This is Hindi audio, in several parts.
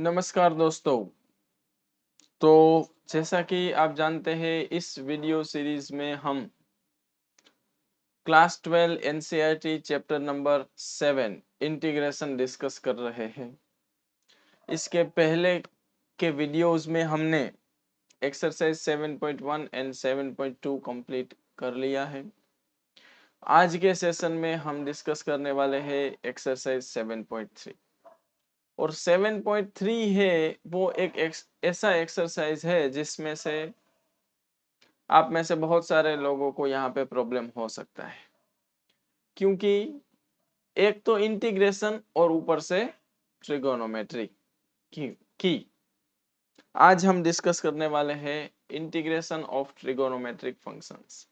नमस्कार दोस्तों। तो जैसा कि आप जानते हैं इस वीडियो सीरीज में हम class 12 NCERT chapter number 7 integration discuss कर रहे हैं। इसके पहले के वीडियोस में हमने एक्सरसाइज 7.1 एंड 7.2 कंप्लीट कर लिया है। आज के सेशन में हम डिस्कस करने वाले हैं एक्सरसाइज 7.3 और 7.3 है वो एक ऐसा एक्सरसाइज है जिसमें से आप में से बहुत सारे लोगों को यहाँ पे प्रॉब्लम हो सकता है, क्योंकि एक तो इंटीग्रेशन और ऊपर से ट्रिगोनोमेट्री की आज हम डिस्कस करने वाले हैं इंटीग्रेशन ऑफ ट्रिगोनोमेट्रिक फंक्शंस।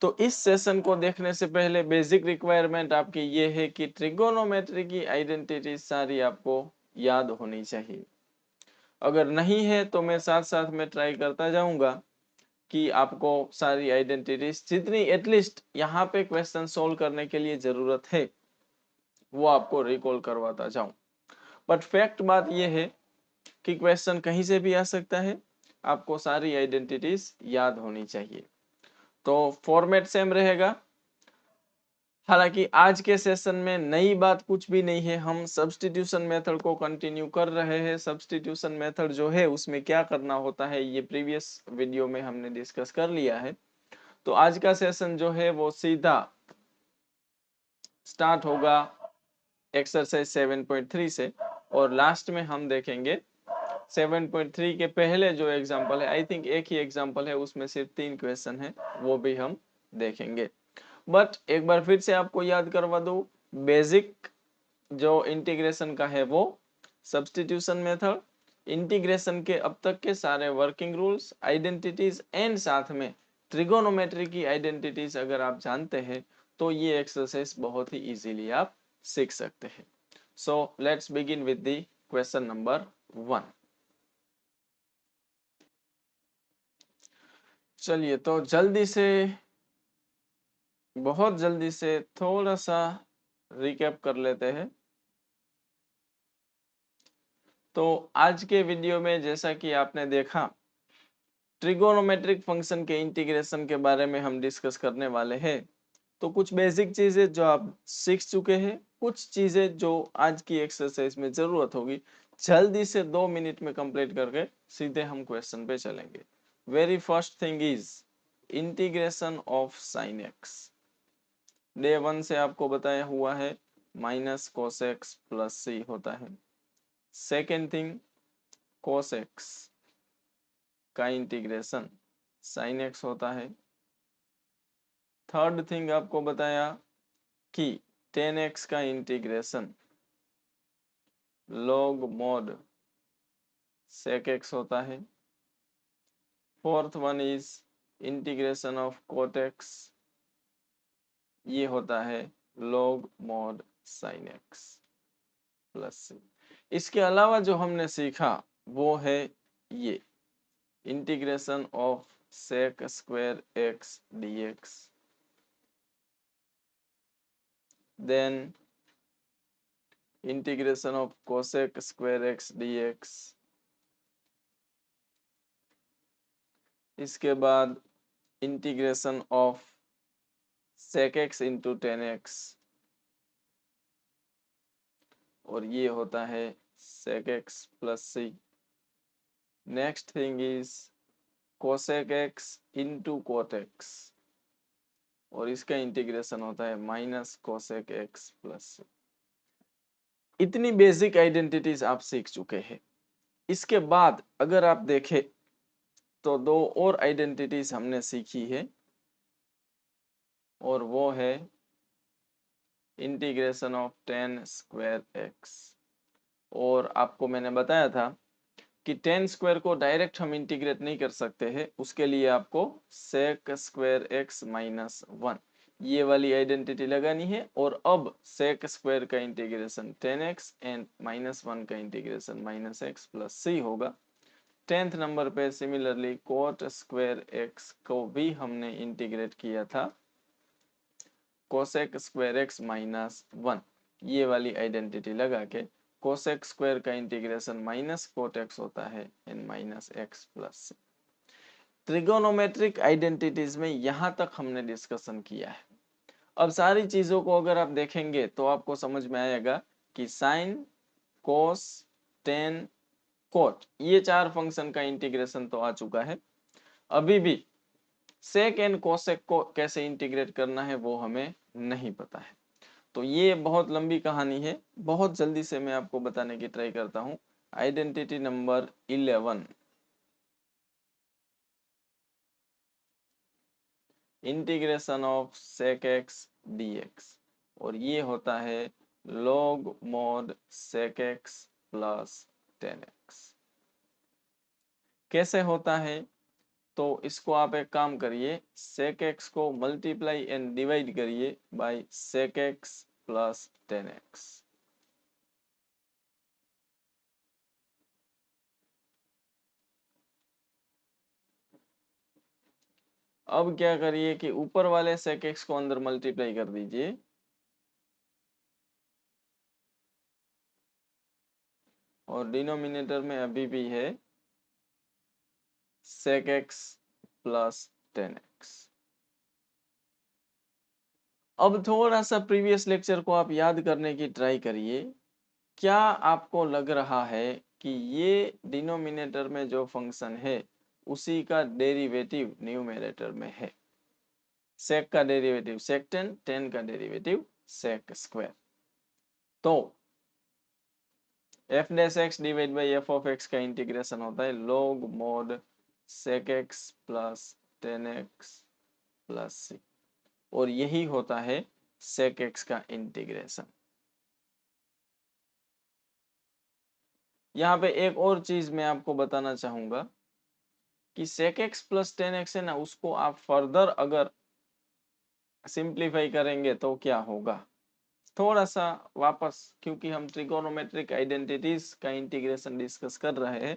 तो इस सेशन को देखने से पहले बेसिक रिक्वायरमेंट आपकी ये है कि ट्रिगोनोमेट्री की आइडेंटिटी सारी आपको याद होनी चाहिए। अगर नहीं है तो मैं साथ साथ में ट्राई करता जाऊंगा कि आपको सारी आइडेंटिटीज जितनी एटलीस्ट यहाँ पे क्वेश्चन सोल्व करने के लिए जरूरत है वो आपको रिकॉल करवाता जाऊं। बट फैक्ट बात यह है कि क्वेश्चन कहीं से भी आ सकता है, आपको सारी आइडेंटिटीज याद होनी चाहिए। तो फॉर्मेट सेम रहेगा। हालांकि आज के सेशन में नई बात कुछ भी नहीं है, हम सब्स्टिट्यूशन मेथड को कंटिन्यू कर रहे हैं। सब्स्टिट्यूशन मेथड जो है उसमें क्या करना होता है ये प्रीवियस वीडियो में हमने डिस्कस कर लिया है। तो आज का सेशन जो है वो सीधा स्टार्ट होगा एक्सरसाइज 7.3 से और लास्ट में हम देखेंगे 7.3 के पहले जो एग्जांपल है, आई थिंक एक ही एग्जांपल है, उसमें सिर्फ 3 क्वेश्चन है, वो भी हम देखेंगे। बट एक बार फिर से आपको याद करवा दूं, बेसिक जो इंटीग्रेशन का है वो सब्स्टिट्यूशन मेथड, इंटीग्रेशन के अब तक के सारे वर्किंग रूल्स, आइडेंटिटीज एंड साथ में ट्रिगोनोमेट्री की आइडेंटिटीज अगर आप जानते हैं तो ये एक्सरसाइज बहुत ही इजीली आप सीख सकते हैं। So let's begin with the question number 1। चलिए तो जल्दी से, बहुत जल्दी से थोड़ा सा रिकैप कर लेते हैं। तो आज के वीडियो में जैसा कि आपने देखा, ट्रिगोनोमेट्रिक फंक्शन के इंटीग्रेशन के बारे में हम डिस्कस करने वाले हैं। तो कुछ बेसिक चीजें जो आप सीख चुके हैं, कुछ चीजें जो आज की एक्सरसाइज में जरूरत होगी, जल्दी से 2 मिनट में कंप्लीट करके सीधे हम क्वेश्चन पे चलेंगे। Very first thing is integration of sine x. Day 1 से आपको बताया हुआ है minus cos x plus C होता है। सेकेंड थिंग, कोस एक्स का इंटीग्रेशन साइन एक्स होता है। थर्ड थिंग आपको बताया कि टेन एक्स का integration log mod sec x होता है। Fourth one is integration of cot x, ये होता है log mod sine x plus C. इसके अलावा जो हमने सीखा वो है ये integration of sec square X dx, then integration of cosec square X dx, इसके बाद integration of sec X into tan X, और ये होता है sec X plus C. Next thing is cosec x into cot x, और इसका इंटीग्रेशन होता है minus cosec x plus C. इतनी बेसिक आइडेंटिटीज आप सीख चुके हैं। इसके बाद अगर आप देखें तो दो और आइडेंटिटीज हमने सीखी है, और वो है integration of tan square X. और आपको मैंने बताया था कि टेन स्क्वायर को डायरेक्ट हम इंटीग्रेट नहीं कर सकते हैं, उसके लिए आपको sec square X minus one ये वाली आइडेंटिटी लगानी है। और अब सेक स्क्वायर का integration tan X and minus one का integration minus x plus C होगा। 10th नंबर पे सिमिलरली कोट स्क्वायर एक्स को भी हमने इंटीग्रेट किया था cosec square X minus one, ये वाली आइडेंटिटी लगा के कोसेक स्क्वायर का इंटीग्रेशन माइनस कोट एक्स होता है and minus x plus C. Trigonometric identities में यहां तक हमने डिस्कशन किया है। अब सारी चीजों को अगर आप देखेंगे तो आपको समझ में आएगा कि साइन, कोस, टेन, कोट, ये चार फंक्शन का इंटीग्रेशन तो आ चुका है। अभी भी सेक एंड कोसेक को कैसे इंटीग्रेट करना है वो हमें नहीं पता है। तो ये बहुत लंबी कहानी है, बहुत जल्दी से मैं आपको बताने की ट्राई करता हूं। Identity number 11, integration of sec X DX, और ये होता है log mod sec X plus tan X. कैसे होता है? तो इसको आप एक काम करिए, सेक एक्स को मल्टीप्लाई एंड डिवाइड करिए by sec X plus tan X. अब क्या करिए कि ऊपर वाले सेक एक्स को अंदर मल्टीप्लाई कर दीजिए, और डिनोमिनेटर में अभी भी है sec X plus tan X. अब थोड़ा सा प्रीवियस लेक्चर को आप याद करने की ट्राई करिए। क्या आपको लग रहा है कि ये डिनोमिनेटर में जो फंक्शन है उसी का डेरिवेटिव न्यूमरेटर में है? सेक का डेरिवेटिव सेक टेन, टेन का डेरिवेटिव सेक स्क्वायर। तो F dash x divide by F of x का इंटीग्रेशन होता है log mod sec x plus tan x plus सी, और यही होता है sec x का इंटीग्रेशन। यहाँ पे एक और चीज मैं आपको बताना चाहूंगा कि sec x plus tan x है ना, उसको आप फर्दर अगर सिंप्लीफाई करेंगे तो क्या होगा, थोड़ा सा वापस, क्योंकि हम ट्रिगोनोमेट्रिक आइडेंटिटीज का इंटीग्रेशन डिस्कस कर रहे हैं,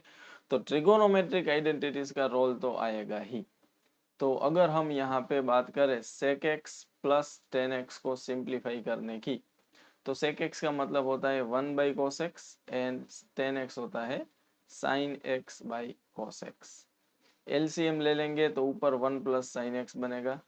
तो ट्रिगोनोमेट्रिक आइडेंटिटीज का रोल तो आएगा ही। तो अगर हम यहाँ पे बात करें sec x plus tan x को सिंप्लीफाई करने की, तो sec x का मतलब होता है 1 by cos x and ten x होता है sine x by cos x. LCM ले लेंगे तो ऊपर 1 प्लस साइन एक्स बनेगा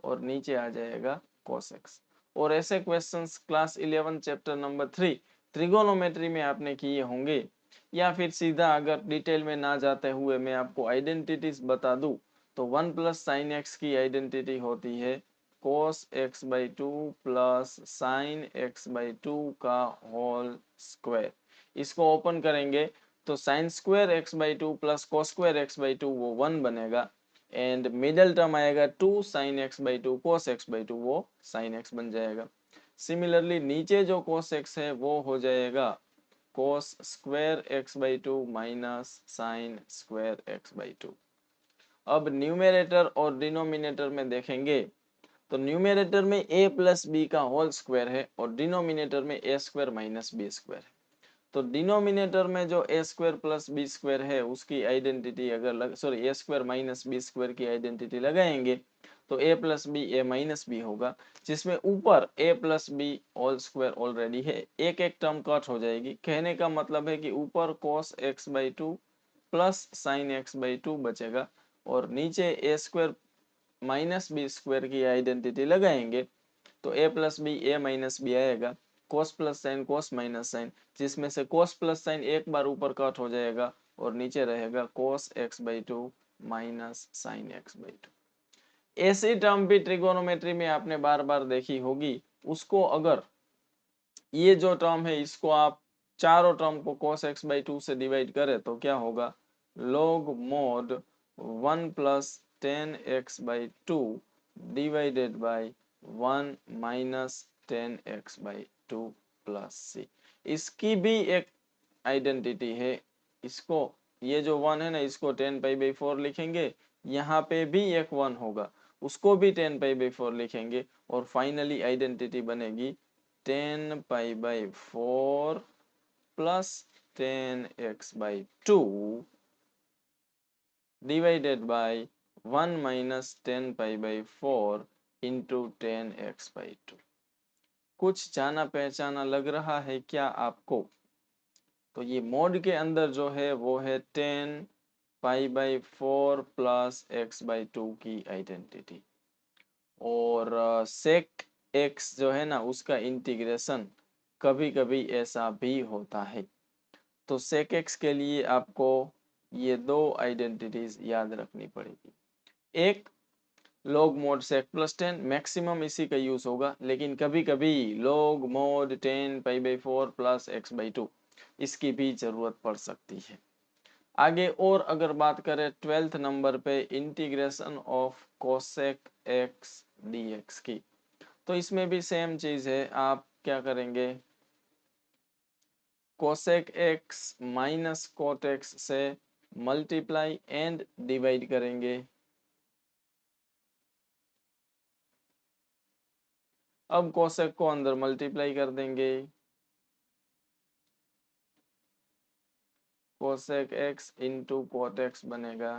और नीचे आ जाएगा cos x। और ऐसे questions class 11 chapter number 3 trigonometry में आपने किए होंगे, या फिर सीधा अगर डिटेल में ना जाते हुए मैं आपको आइडेंटिटीज बता दूं, तो 1 प्लस साइन एक्स की आइडेंटिटी होती है cos x by two plus sine x by to का होल स्क्वायर। इसको ओपन करेंगे तो sign square X by two plus cos square X by to वो 1 बनेगा, एंड मिडल टर्म आएगा 2 sin x by two cos x by to, वो sin x बन जाएगा। सिमिलरली नीचे जो कोस x है वो हो जाएगा cos square X by two minus sine square X by two. अब न्यूमेरेटर और डिनोमिनेटर में देखेंगे तो न्यूमेरेटर में a प्लस बी का होल स्क्वायर है और डिनोमिनेटर में a square minus B square है। तो डिनोमिनेटर में जो A square plus B square है उसकी आइडेंटिटी अगर A square minus B square की आइडेंटिटी लगाएंगे तो A plus B A minus B होगा, जिसमें ऊपर A plus B whole square already है, एक एक टर्म कट हो जाएगी। कहने का मतलब है कि ऊपर cos x by two plus sine x by two बचेगा, और नीचे A square minus B square की आइडेंटिटी लगाएंगे तो A plus B A minus B आएगा, cos plus sine cos minus sine, जिसमें से कोस प्लस साइन एक बार ऊपर कट हो जाएगा और नीचे रहेगा कोस x by two minus sine x by to. ऐसी टर्म भी ट्रिगोनोमेट्री में आपने बार बार देखी होगी। उसको अगर ये जो टर्म है इसको आप चारों टर्म को कोस एक्स बाई टू से डिवाइड करें तो क्या होगा, log mod 1 plus tan x by two divided by 1 minus tan x by two plus C. इसकी भी एक आइडेंटिटी है। इसको ये जो 1 है ना, इसको 10 पाई बाई 4 लिखेंगे, यहाँ पे भी एक 1 होगा, उसको भी 10 पाई बाई 4 लिखेंगे, और फाइनली आइडेंटिटी बनेगी 10 पाई by 4 plus 10x by two divided by 1 minus 10 pi by 4 into 10x by two. कुछ जाना पहचाना लग रहा है क्या आपको? तो ये मोड के अंदर जो है वो है 10 पाई/4 प्लस x/2 की आइडेंटिटी। और सेक एक्स जो है ना उसका इंटीग्रेशन कभी कभी ऐसा भी होता है। तो सेक एक्स के लिए आपको ये दो आइडेंटिटीज याद रखनी पड़ेगी। एक log mod sec plus 10, maximum इसी का यूज होगा, लेकिन कभी कभी log mod 10 पाई/4 प्लस x/2 इसकी भी जरूरत पड़ सकती है। आगे और अगर बात करें 12th नंबर पे integration of cosec x dx की, तो इसमें भी सेम चीज है। आप क्या करेंगे, cosec x minus cot x से मल्टीप्लाई एंड डिवाइड करेंगे। अब कोसेक को अंदर मल्टीप्लाई कर देंगे, cosec x into cot x बनेगा।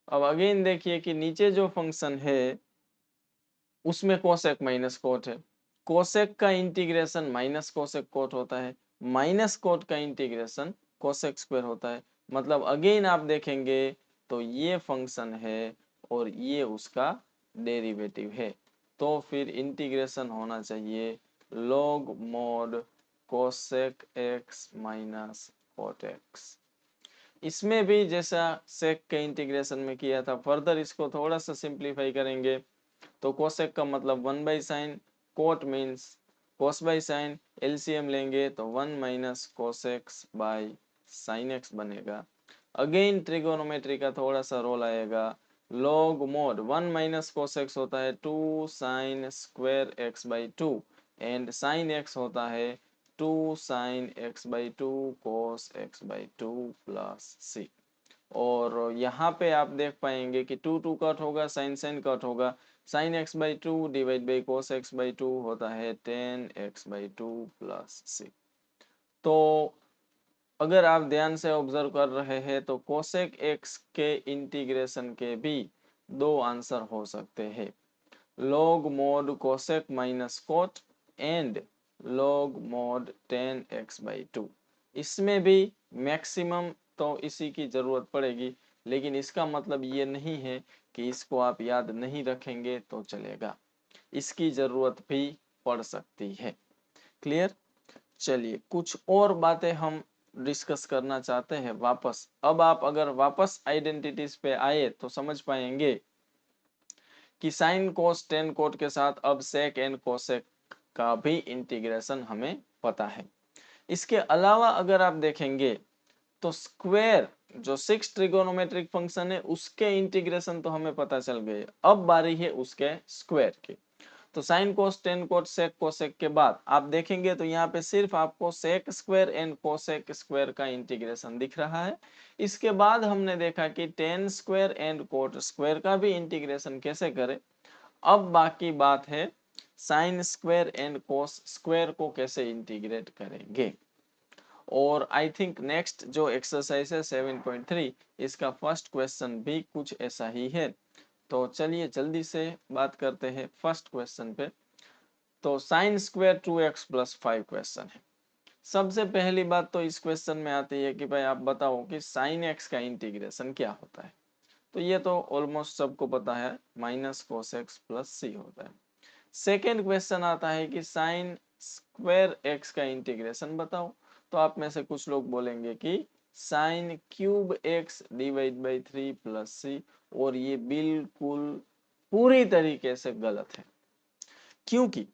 अब अगेन देखिए कि नीचे जो फंक्शन है उसमें कोसेक माइनस कोट है। कोसेक का इंटीग्रेशन माइनस कोसेक कोट होता है, माइनस कोट का इंटीग्रेशन कोसेक स्क्वायर होता है। मतलब अगेन आप देखेंगे तो ये फंक्शन है और ये उसका डेरिवेटिव है। तो फिर इंटीग्रेशन होना चाहिए log mod cosec x minus cot x. इसमें भी जैसा सेक के इंटीग्रेशन में किया था, फर्दर इसको थोड़ा सा सिंप्लीफाई करेंगे तो कोसेक का मतलब 1/sin, cot means cos by sine, LCM लेंगे तो 1 minus cos x by sine X बनेगा। अगेन ट्रिगोनोमेट्री का थोड़ा सा रोल आएगा, log mod 1 माइनस कोसेक्स होता है 2 sine square x/2 and sine x होता है 2 साइन x/2 कोस x/2 प्लस सी। और यहाँ पे आप देख पाएंगे कि 2 कट होगा, साइन साइन कट होगा, sine x/2 divide by cos x/2 होता है 10x/2 प्लस सी। तो अगर आप ध्यान से ऑब्जर्व कर रहे हैं तो कोसेक एक्स के इंटीग्रेशन के भी दो आंसर हो सकते हैं, log mod cosec minus cot and log mod 10x/2। इसमें भी मैक्सिमम तो इसी की जरूरत पड़ेगी, लेकिन इसका मतलब ये नहीं है कि इसको आप याद नहीं रखेंगे तो चलेगा, इसकी जरूरत भी पड़ सकती है। क्लियर? चलिए कुछ और बातें हम डिस्कस करना चाहते हैं वापस। अब आप अगर वापस आइडेंटिटीज पे आए तो समझ पाएंगे कि साइन कोस टेन कोट के साथ अब सेक एंड कोसेक का भी इंटीग्रेशन हमें पता है। इसके अलावा अगर आप देखेंगे तो स्क्वायर जो 6 ट्रिगोनोमेट्रिक फंक्शन है उसके इंटीग्रेशन तो हमें पता चल गए, अब बारी है उसके स्क्वायर की। तो sine cos tan cot sec cosec के बाद आप देखेंगे तो यहाँ पे सिर्फ आपको sec square and cosec square का इंटीग्रेशन दिख रहा है। इसके बाद हमने देखा कि tan square and cot square का भी इंटीग्रेशन कैसे करें। अब बाकी बात है sine square and cos square को कैसे इंटीग्रेट करेंगे। और आई थिंक नेक्स्ट जो एक्सरसाइज है 7.3 इसका फर्स्ट क्वेश्चन भी कुछ ऐसा ही है। तो चलिए जल्दी से बात करते हैं फर्स्ट क्वेश्चन पे। तो sine square 2x plus 5 question है। सबसे पहली बात तो इस क्वेश्चन में आती है कि भाई आप बताओ कि साइन एक्स का इंटीग्रेशन क्या होता है। तो ये तो ऑलमोस्ट सबको पता है, minus cos x plus C होता है। सेकेंड क्वेश्चन आता है कि साइन स्क्वायर एक्स का इंटीग्रेशन बताओ। तो आप में से कुछ लोग बोलेंगे कि sine cube x divide by 3 plus सी, और ये बिल्कुल पूरी तरीके से गलत है, क्योंकि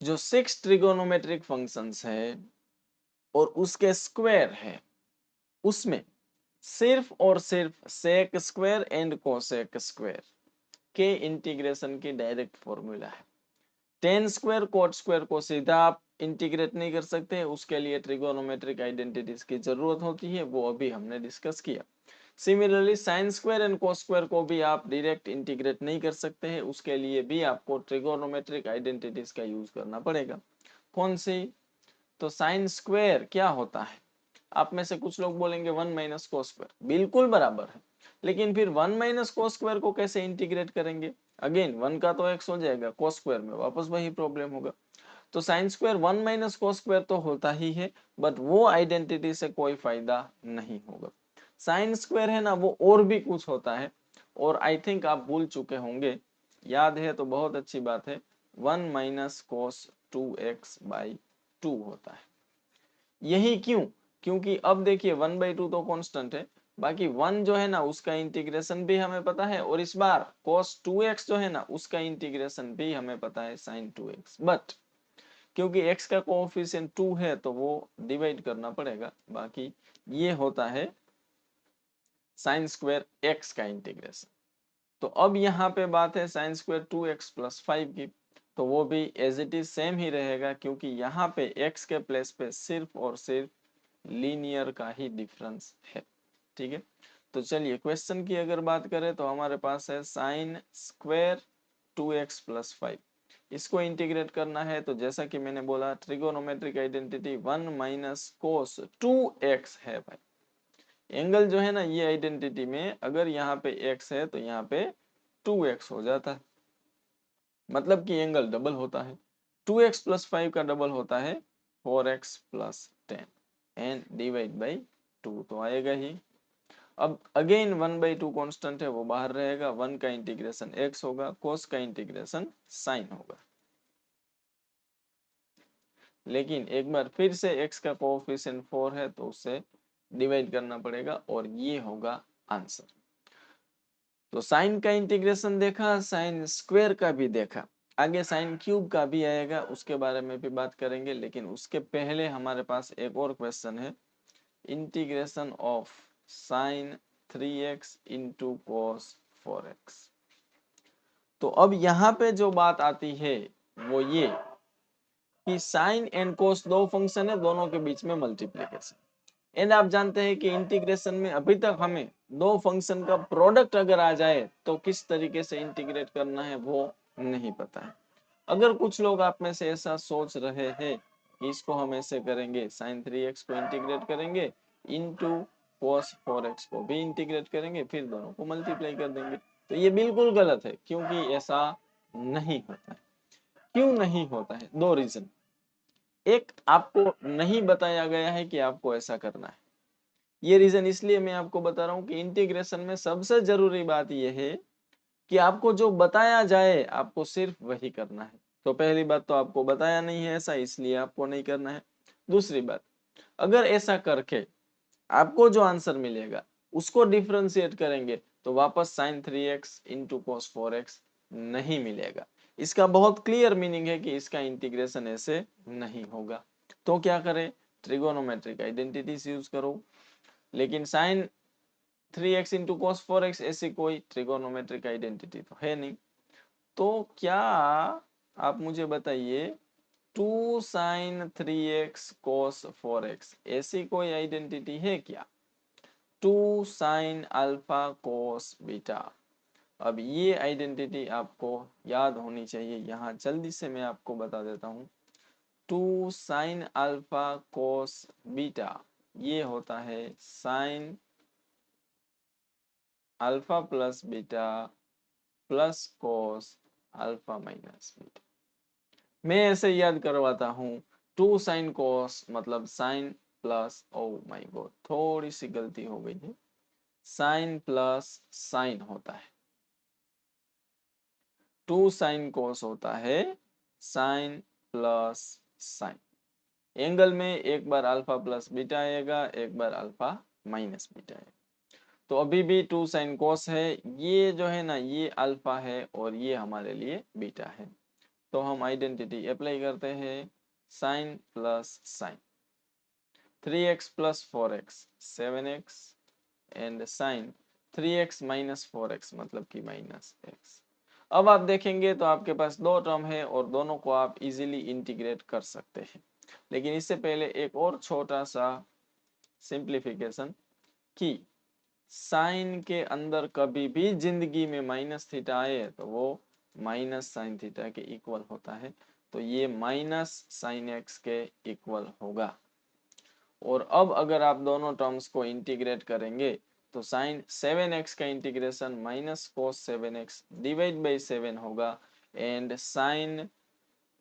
जो 6 ट्रिगोनोमेट्रिक फंक्शंस है और उसके स्क्वायर है उसमें सिर्फ और सिर्फ sec square and cosec square के इंटीग्रेशन की डायरेक्ट फॉर्मूला है। टेन स्क्वायर कोट स्क्वायर को सीधा आप इंटीग्रेट नहीं कर सकते, उसके लिए ट्रिगोनोमेट्रिक आइडेंटिटीज की जरूरत होती है, वो अभी हमने डिस्कस किया। Similarly sign square and cos square को भी आप डायरेक्ट इंटीग्रेट नहीं कर सकते हैं, उसके लिए भी आपको ट्रिगोनोमेट्रिक आइडेंटिटीज का यूज करना पड़ेगा। कौन सी? तो साइन स्क्वायर क्या होता है, आप में से कुछ लोग बोलेंगे 1 माइनस कोस स्क्वायर, बिल्कुल बराबर है, लेकिन फिर 1 माइनस कोस स्क्वायर को कैसे इंटीग्रेट करेंगे। अगेन 1 का तो x हो जाएगा, cos स्क्वायर में वापस वही प्रॉब्लम होगा। तो sine square 1 minus cos square तो होता ही है, बट वो आइडेंटिटी से कोई फायदा नहीं होगा। साइन स्क्वायर है ना, वो और भी कुछ होता है, और आई थिंक आप भूल चुके होंगे, याद है तो बहुत अच्छी बात है। 1 माइनस cos 2x बाई 2 होता है। यही क्यों? क्योंकि अब देखिए 1/2 तो कांस्टेंट है, बाकी 1 जो है ना उसका इंटीग्रेशन भी हमें पता है, और इस बार cos 2x जो है ना उसका इंटीग्रेशन भी हमें पता है sin 2x। बट क्योंकि x का कोएफिशिएंट 2 है तो वो डिवाइड करना पड़ेगा। बाकी ये होता है sin स्क्वायर x का इंटीग्रेशन। तो अब यहाँ पे बात है sin स्क्वायर 2x प्लस 5 की, तो वो भी एज इट इज सेम ही रहेगा, क्योंकि यहाँ पे x के प्लेस पे सिर्फ और सिर्फ लीनियर का ही डिफरेंस है। ठीक है, तो चलिए क्वेश्चन की अगर बात करें तो हमारे पास है साइन स्क्वायर 2x प्लस 5, इसको इंटीग्रेट करना है। तो जैसा कि मैंने बोला ट्रिगोनोमेट्रिक आइडेंटिटी 1 माइनस कोस 2x है भाई। एंगल जो है ना ये आइडेंटिटी में अगर यहाँ पे x है तो यहाँ पे 2x हो जाता है, मतलब कि एंगल डबल होता है। 2x प्लस 5 का डबल होता है 4x plus 10 and divide by 2 तो आएगा ही। अब अगेन 1/2 कांस्टेंट है वो बाहर रहेगा, 1 का इंटीग्रेशन x होगा, cos का इंटीग्रेशन sin होगा। लेकिन एक बार फिर से x का कोएफिशिएंट 4 है तो उससे डिवाइड करना पड़ेगा, और ये होगा आंसर। तो साइन का इंटीग्रेशन देखा, साइन स्क्वायर का भी देखा, आगे साइन क्यूब का भी आएगा, उसके बारे में भी बात करेंगे। लेकिन उसके पहले हमारे पास एक और क्वेश्चन है, integration of sign 3x into cos 4x। तो अब यहाँ पे जो बात आती है वो ये कि साइन एंड कोस दो फंक्शन है, दोनों के बीच में मल्टीप्लीकेशन। एंड आप जानते हैं कि इंटीग्रेशन में अभी तक हमें दो फंक्शन का प्रोडक्ट अगर आ जाए तो किस तरीके से इंटीग्रेट करना है वो नहीं पता है। अगर कुछ लोग आप में से ऐसा सोच रहे हैं कि इसको हम ऐसे करेंगे, sin 3x को इंटीग्रेट करेंगे इनटू cos 4x को भी इंटीग्रेट करेंगे, फिर दोनों को मल्टीप्लाई कर देंगे, तो ये बिल्कुल गलत है, क्योंकि ऐसा नहीं होता है। क्यों नहीं होता है? दो रीजन। एक, आपको नहीं बताया गया है कि आपको ऐसा करना है। ये रीजन इसलिए मैं आपको बता रहा हूँ कि इंटीग्रेशन में सबसे जरूरी बात यह है कि आपको जो बताया जाए आपको सिर्फ वही करना है। तो पहली बात तो आपको बताया नहीं है ऐसा, इसलिए आपको नहीं करना है। दूसरी बात, अगर ऐसा करके आपको जो आंसर मिलेगा उसको डिफरेंशिएट करेंगे तो वापस sin 3x into cos 4x नहीं मिलेगा। इसका बहुत क्लियर मीनिंग है कि इसका इंटीग्रेशन ऐसे नहीं होगा। तो क्या करें? ट्रिगोनोमेट्रिक आइडेंटिटीज यूज करो। लेकिन sin 3x into cos 4x ऐसी कोई ट्रिगोनोमेट्रिक आइडेंटिटी तो है नहीं। तो क्या आप मुझे बताइए 2 sin 3x cos 4x ऐसी कोई आइडेंटिटी है क्या? 2 sin अल्फा cos बीटा। अब ये आइडेंटिटी आपको याद होनी चाहिए, यहाँ जल्दी से मैं आपको बता देता हूँ। 2 sin अल्फा cos बीटा ये होता है sin alpha plus beta plus cos alpha minus beta. मैं ऐसे याद करवाता हूँ, 2 sin cos मतलब sin plus, oh my God थोड़ी सी गलती हो गई है, sin प्लस sin होता है। 2 sin cos होता है sin प्लस sin। एंगल में एक बार अल्फा प्लस बीटा आएगा, एक बार अल्फा माइनस बीटा आएगा। तो अभी भी 2 sin cos है, ये जो है ना ये अल्फा है और ये हमारे लिए बीटा है। तो हम आइडेंटिटी अप्लाई करते हैं, sin plus sin 3x plus 4x 7x and sin 3x minus 4x मतलब कि माइनस x। अब आप देखेंगे तो आपके पास दो टर्म है और दोनों को आप इजीली इंटीग्रेट कर सकते हैं। लेकिन इससे पहले एक और छोटा सा सिंप्लीफिकेशन कि साइन के अंदर कभी भी जिंदगी में माइनस थीटा आए तो वो माइनस साइन थीटा के इक्वल होता है। तो ये माइनस साइन एक्स के इक्वल होगा। और अब अगर आप दोनों टर्म्स को इंटीग्रेट करेंगे तो साइन 7x का integration minus cos 7x divide by 7 होगा, एंड साइन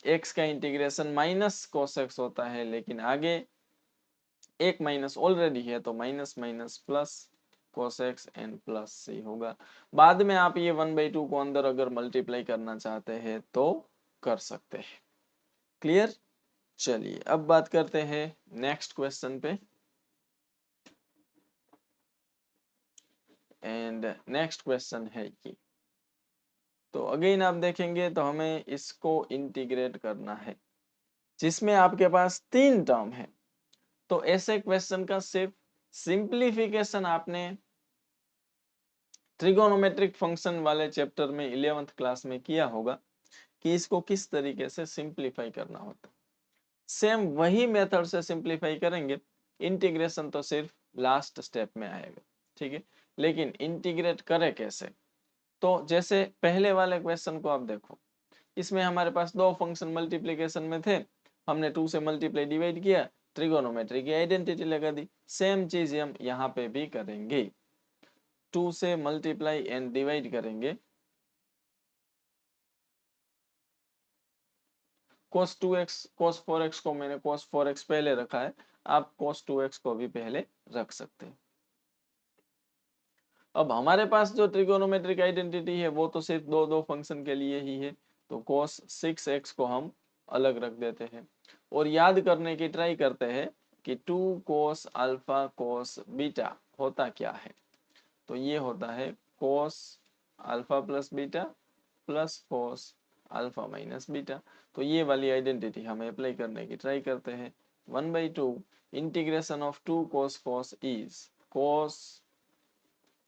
x का इंटीग्रेशन माइनस कोस x होता है, लेकिन आगे एक माइनस ऑलरेडी है तो minus minus plus cos x and plus C होगा। बाद में आप ये 1/2 को अंदर अगर मल्टीप्लाई करना चाहते हैं तो कर सकते हैं। क्लियर? चलिए अब बात करते हैं नेक्स्ट क्वेश्चन पे। एंड नेक्स्ट क्वेश्चन है ये, तो अगेन आप देखेंगे तो हमें इसको इंटीग्रेट करना है जिसमें आपके पास 3 टर्म है। तो ऐसे क्वेश्चन का सिर्फ सिंप्लीफिकेशन आपने ट्रिगोनोमेट्रिक फंक्शन वाले चैप्टर में 11th क्लास में किया होगा कि इसको किस तरीके से सिंप्लीफाई करना होता है। सेम वही मेथड से सिंप्लीफाई करेंगे, इंटीग्रेशन तो सिर्फ लास्ट स्टेप में आएगा, ठीक है। लेकिन इंटीग्रेट करें कैसे? तो जैसे पहले वाले क्वेश्चन को आप देखो, इसमें हमारे पास दो फंक्शन मल्टीप्लीकेशन में थे, हमने 2 से मल्टीप्लाई डिवाइड किया, ट्रिगोनोमेट्री की आइडेंटिटी लगा दी। सेम चीज हम यहाँ पे भी करेंगे, 2 से मल्टीप्लाई एंड डिवाइड करेंगे, cos 2x cos 4x को मैंने cos 4x पहले रखा है, आप cos 2x को भी पहले रख सकते हैं। अब हमारे पास जो ट्रिगोनोमेट्रिक आइडेंटिटी है वो तो सिर्फ दो दो फंक्शन के लिए ही है, तो cos 6x को हम अलग रख देते हैं और याद करने की ट्राई करते हैं कि 2 cos अल्फा cos बीटा होता क्या है। तो ये होता है cos alpha plus beta plus cos alpha minus beta. तो ये वाली आइडेंटिटी हम अप्लाई करने की ट्राई करते हैं। 1/2 integration of 2 cos cos is cos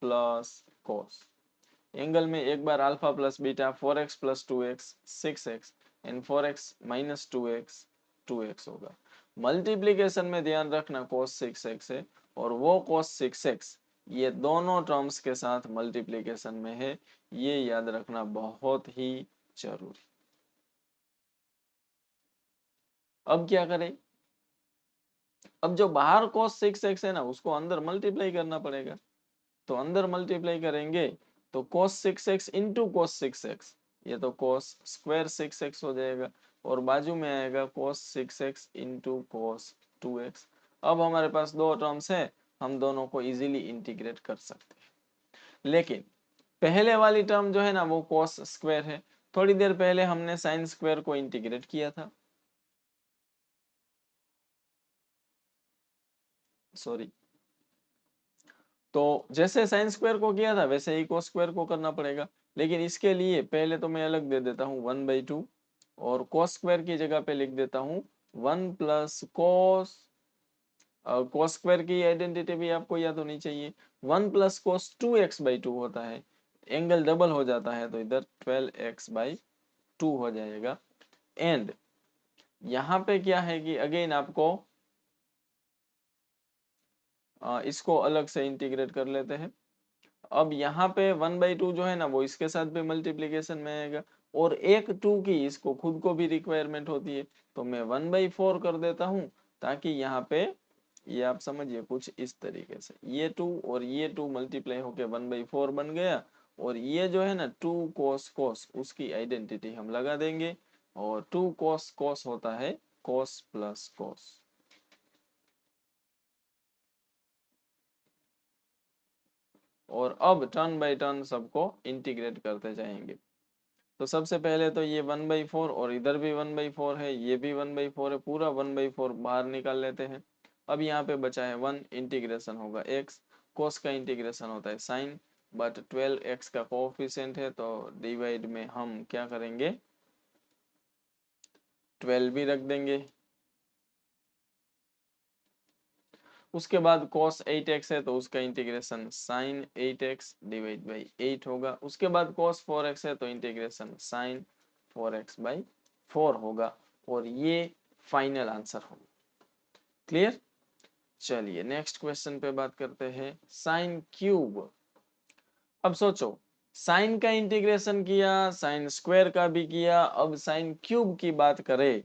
plus cos, angle में एक बार alpha plus beta 4x plus 2x 6x and 4x minus 2x 2x होगा। मल्टीप्लीकेशन में ध्यान रखना cos 6x है और वो cos 6x ये दोनों टर्म्स के साथ मल्टीप्लीकेशन में है, ये याद रखना बहुत ही जरूरी। अब क्या करें? अब जो बाहर cos 6x है ना उसको अंदर मल्टीप्लाई करना पड़ेगा, तो अंदर मल्टीप्लाई करेंगे तो cos 6x into cos 6x, ये तो cos स्क्वायर 6x हो जाएगा और बाजू में आएगा cos 6x into cos 2x। अब हमारे पास दो टर्म्स है, हम दोनों को इजीली इंटीग्रेट कर सकते हैं। लेकिन पहले वाली टर्म जो है ना वो cos स्क्वायर है, थोड़ी देर पहले हमने साइन स्क्वायर को इंटीग्रेट किया था, सॉरी, तो जैसे साइन स्क्वायर को किया था वैसे ही cos स्क्वायर को करना पड़ेगा। लेकिन इसके लिए पहले तो मैं अलग दे देता हूँ 1/2 और cos स्क्वायर की जगह पे लिख देता हूँ 1 प्लस cos, cos स्क्वायर की आइडेंटिटी भी आपको याद होनी चाहिए, 1 प्लस cos 2x/2 होता है, एंगल डबल हो जाता है तो इधर 12x/2 हो जाएगा। एंड यहाँ पे क्या है कि अगेन आपको इसको अलग से इंटीग्रेट कर लेते हैं। अब यहाँ पे 1/2 जो है ना वो इसके साथ भी मल्टीप्लीकेशन में आएगा और एक 2 की इसको खुद को भी रिक्वायरमेंट होती है, तो मैं 1/4 कर देता हूँ ताकि यहाँ पे ये आप समझिए कुछ इस तरीके से ये 2 और ये 2 मल्टीप्लाई होके 1/4 बन गया और ये जो है ना 2 cos cos उसकी आइडेंटिटी हम लगा देंगे और 2 cos cos होता है cos प्लस cos। और अब टर्न बाय टर्न सबको इंटीग्रेट करते जाएंगे। तो सबसे पहले तो ये 1/4 और इधर भी 1/4 है, ये भी 1/4 है, पूरा 1/4 बाहर निकाल लेते हैं। अब यहाँ पे बचा है 1, इंटीग्रेशन होगा x, cos का इंटीग्रेशन होता है sin, बट 12x का कोफिशिएंट है तो डिवाइड में हम क्या करेंगे 12 भी रख देंगे। उसके बाद cos 8x है तो उसका integration sin 8x divide by 8 होगा। उसके बाद cos 4x है तो इंटीग्रेशन sin 4x/4 होगा और ये फाइनल आंसर होगा। क्लियर? चलिए नेक्स्ट क्वेश्चन पे बात करते हैं, sin क्यूब। अब सोचो साइन का इंटीग्रेशन किया, साइन स्क्वायर का भी किया, अब साइन क्यूब की बात करें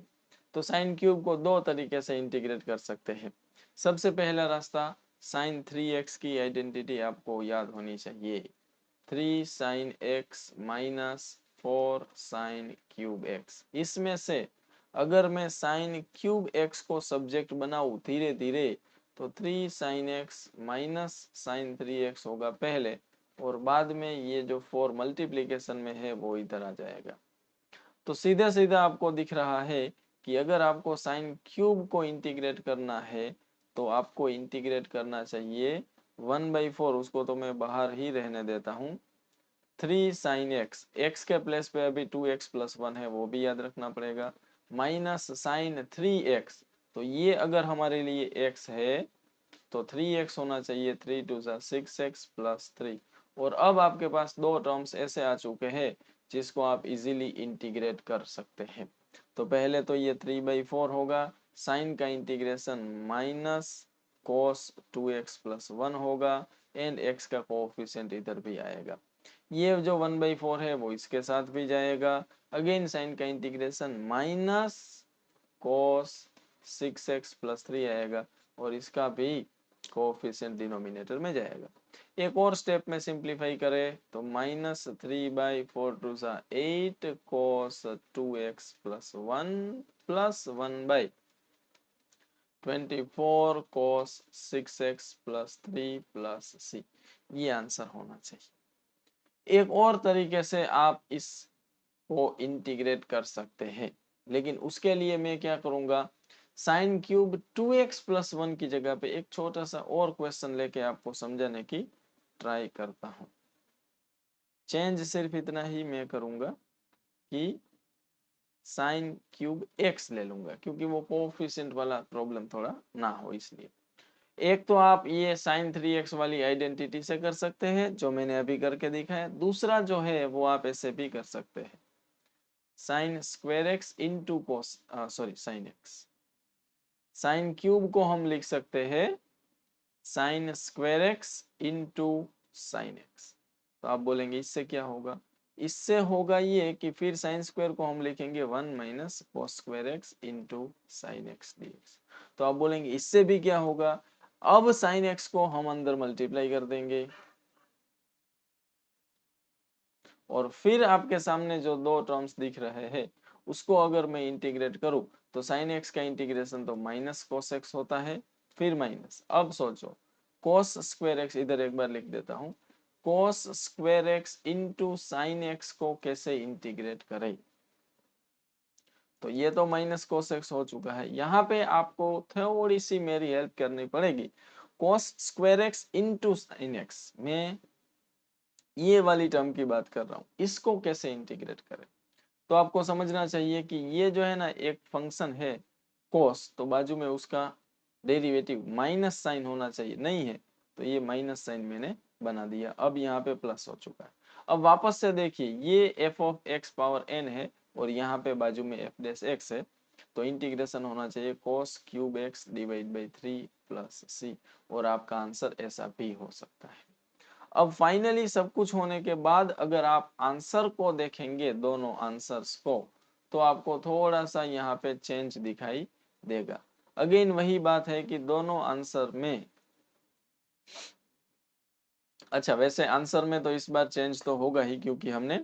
तो साइन क्यूब को दो तरीके से इंटीग्रेट कर सकते हैं। सबसे पहला रास्ता साइन 3x की आइडेंटिटी आपको याद होनी चाहिए। 3 sine x minus 4 sine cube x। इसमें से अगर मैं साइन क्यूब x को सब्जेक्ट बनाऊं धीरे धीरे तो 3 sine x minus sine 3x होगा पहले, और बाद में ये जो 4 मल्टीप्लीकेशन में है वो इधर आ जाएगा। तो सीधा सीधा आपको दिख रहा है कि अगर आपको साइन क्यूब को इंटीग्रेट करना है तो आपको इंटीग्रेट करना चाहिए 1/4, उसको तो मैं बाहर ही रहने देता हूँ, 3 साइन एक्स, एक्स के प्लेस पे अभी 2x प्लस 1 है वो भी याद रखना पड़ेगा, माइनस साइन 3x। तो ये अगर हमारे लिए x है तो 3x होना चाहिए, 3 2 6x प्लस 3। और अब आपके पास दो टर्म्स ऐसे आ चुके हैं जिसको आप इजीली इंटीग्रेट कर सकते हैं। तो पहले तो ये 3/4 होगा, साइन का integration minus cos 2x plus 1 होगा, एंड x का कोएफिशिएंट इधर भी आएगा। ये जो 1/4 है वो इसके साथ भी जाएगा, अगेन साइन का integration minus cos 6x plus 3 आएगा, और इसका भी कोएफिशिएंट डिनोमिनेटर में जाएगा। एक और स्टेप में सिंप्लीफाई करें तो minus 3/4 to 8 cos 2x plus 1 plus 1/24 cos 6x plus 3 plus c। ये आंसर होना चाहिए। एक और तरीके से आप इसको इंटीग्रेट कर सकते हैं, लेकिन उसके लिए मैं क्या करूंगा, साइन क्यूब 2x प्लस 1 की जगह पे एक छोटा सा और क्वेश्चन लेके आपको समझाने की ट्राई करता हूं। चेंज सिर्फ इतना ही मैं करूंगा कि साइन क्यूब x ले लूंगा, क्योंकि वो कोएफिशिएंट वाला प्रॉब्लम थोड़ा ना हो इसलिए। एक तो आप ये साइन 3x वाली आइडेंटिटी से कर सकते हैं जो मैंने अभी करके दिखाया, दूसरा जो है वो आप ऐसे भी कर सकते हैं, sign square x into cos sine x, sine cube को हम लिख सकते हैं sign square x into sine x. तो आप बोलेंगे इससे क्या होगा, इससे होगा ये कि फिर साइन स्क्वायर को हम लिखेंगे 1 minus cos square x into sine x dx। तो आप बोलेंगे इससे भी क्या होगा, अब साइन एक्स को हम अंदर मल्टीप्लाई कर देंगे, और फिर आपके सामने जो दो टर्म्स दिख रहे हैं उसको अगर मैं इंटीग्रेट करूं तो साइन एक्स का इंटीग्रेशन तो माइनस कोस एक्स होता है, फिर माइनस, अब सोचो कोस स्क्वायर एक्स, इधर एक बार लिख देता हूं, कोस square x into sine X को कैसे इंटीग्रेट करें। तो ये तो माइनस कोस एक्स हो चुका है, यहाँ पे आपको थोड़ी सी मेरी हेल्प करनी पड़ेगी। कोस square x into sine x में ये वाली टर्म की बात कर रहा हूँ, इसको कैसे इंटीग्रेट करें। तो आपको समझना चाहिए कि ये जो है ना एक फंक्शन है कोस, तो बाजू में उसका डेरिवेटिव माइनस साइन होना चाहिए, नहीं है तो ये माइनस साइन मैंने बना दिया, अब यहाँ पे प्लस हो चुका है। अब वापस से देखिए ये F of X power N है और यहाँ पे बाजू में एफ डैश एक्स है, तो इंटीग्रेशन होना चाहिए cos cube x divide by 3 plus सी, और आपका आंसर ऐसा भी हो सकता है। अब फाइनली सब कुछ होने के बाद अगर आप आंसर को देखेंगे दोनों आंसर्स को, तो आपको थोड़ा सा यहाँ पे चेंज दिखाई देगा। अगेन वही बात है कि दोनों आंसर में, अच्छा वैसे आंसर में तो इस बार चेंज तो होगा ही क्योंकि हमने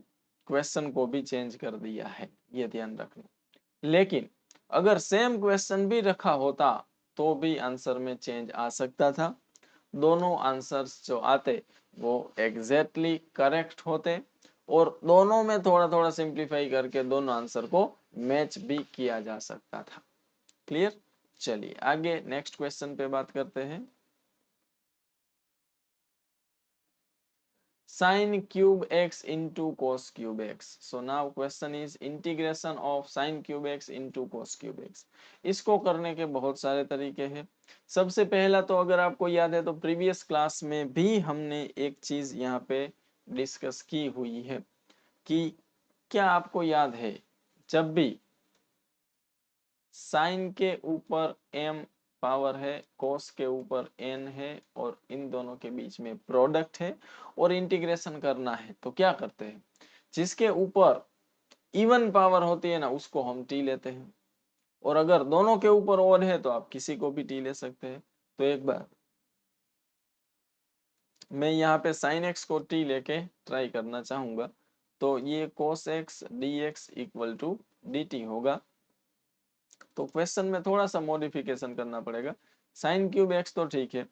क्वेश्चन को भी चेंज कर दिया है, ये ध्यान रखना। लेकिन अगर सेम क्वेश्चन भी रखा होता तो भी आंसर में चेंज आ सकता था, दोनों आंसर्स जो आते वो एग्जैक्टली करेक्ट होते, और दोनों में थोड़ा थोड़ा सिंप्लीफाई करके दोनों आंसर को मैच भी किया जा सकता था। क्लियर, चलिए आगे नेक्स्ट क्वेश्चन पे बात करते हैं। sin cube x into cos cube x. So now question is integration of sin cube x into cos cube x. इसको करने के बहुत सारे तरीके हैं। सबसे पहला तो अगर आपको याद है तो प्रीवियस क्लास में भी हमने एक चीज यहाँ पे डिस्कस की हुई है कि क्या आपको याद है जब भी साइन के ऊपर m पावर है, कोस के ऊपर n है और इन दोनों के बीच में प्रोडक्ट है और इंटीग्रेशन करना है, तो क्या करते हैं, जिसके ऊपर इवन पावर होती है ना उसको हम t लेते हैं, और अगर दोनों के ऊपर ओड है तो आप किसी को भी t ले सकते हैं। तो एक बार मैं यहाँ पे साइन एक्स को टी लेके ट्राई करना चाहूंगा, तो ये cos X D x equal to D T होगा। तो क्वेश्चन में थोड़ा सा मॉडिफिकेशन करना पड़ेगा। साइन क्यूब एक्स तो ठीक है,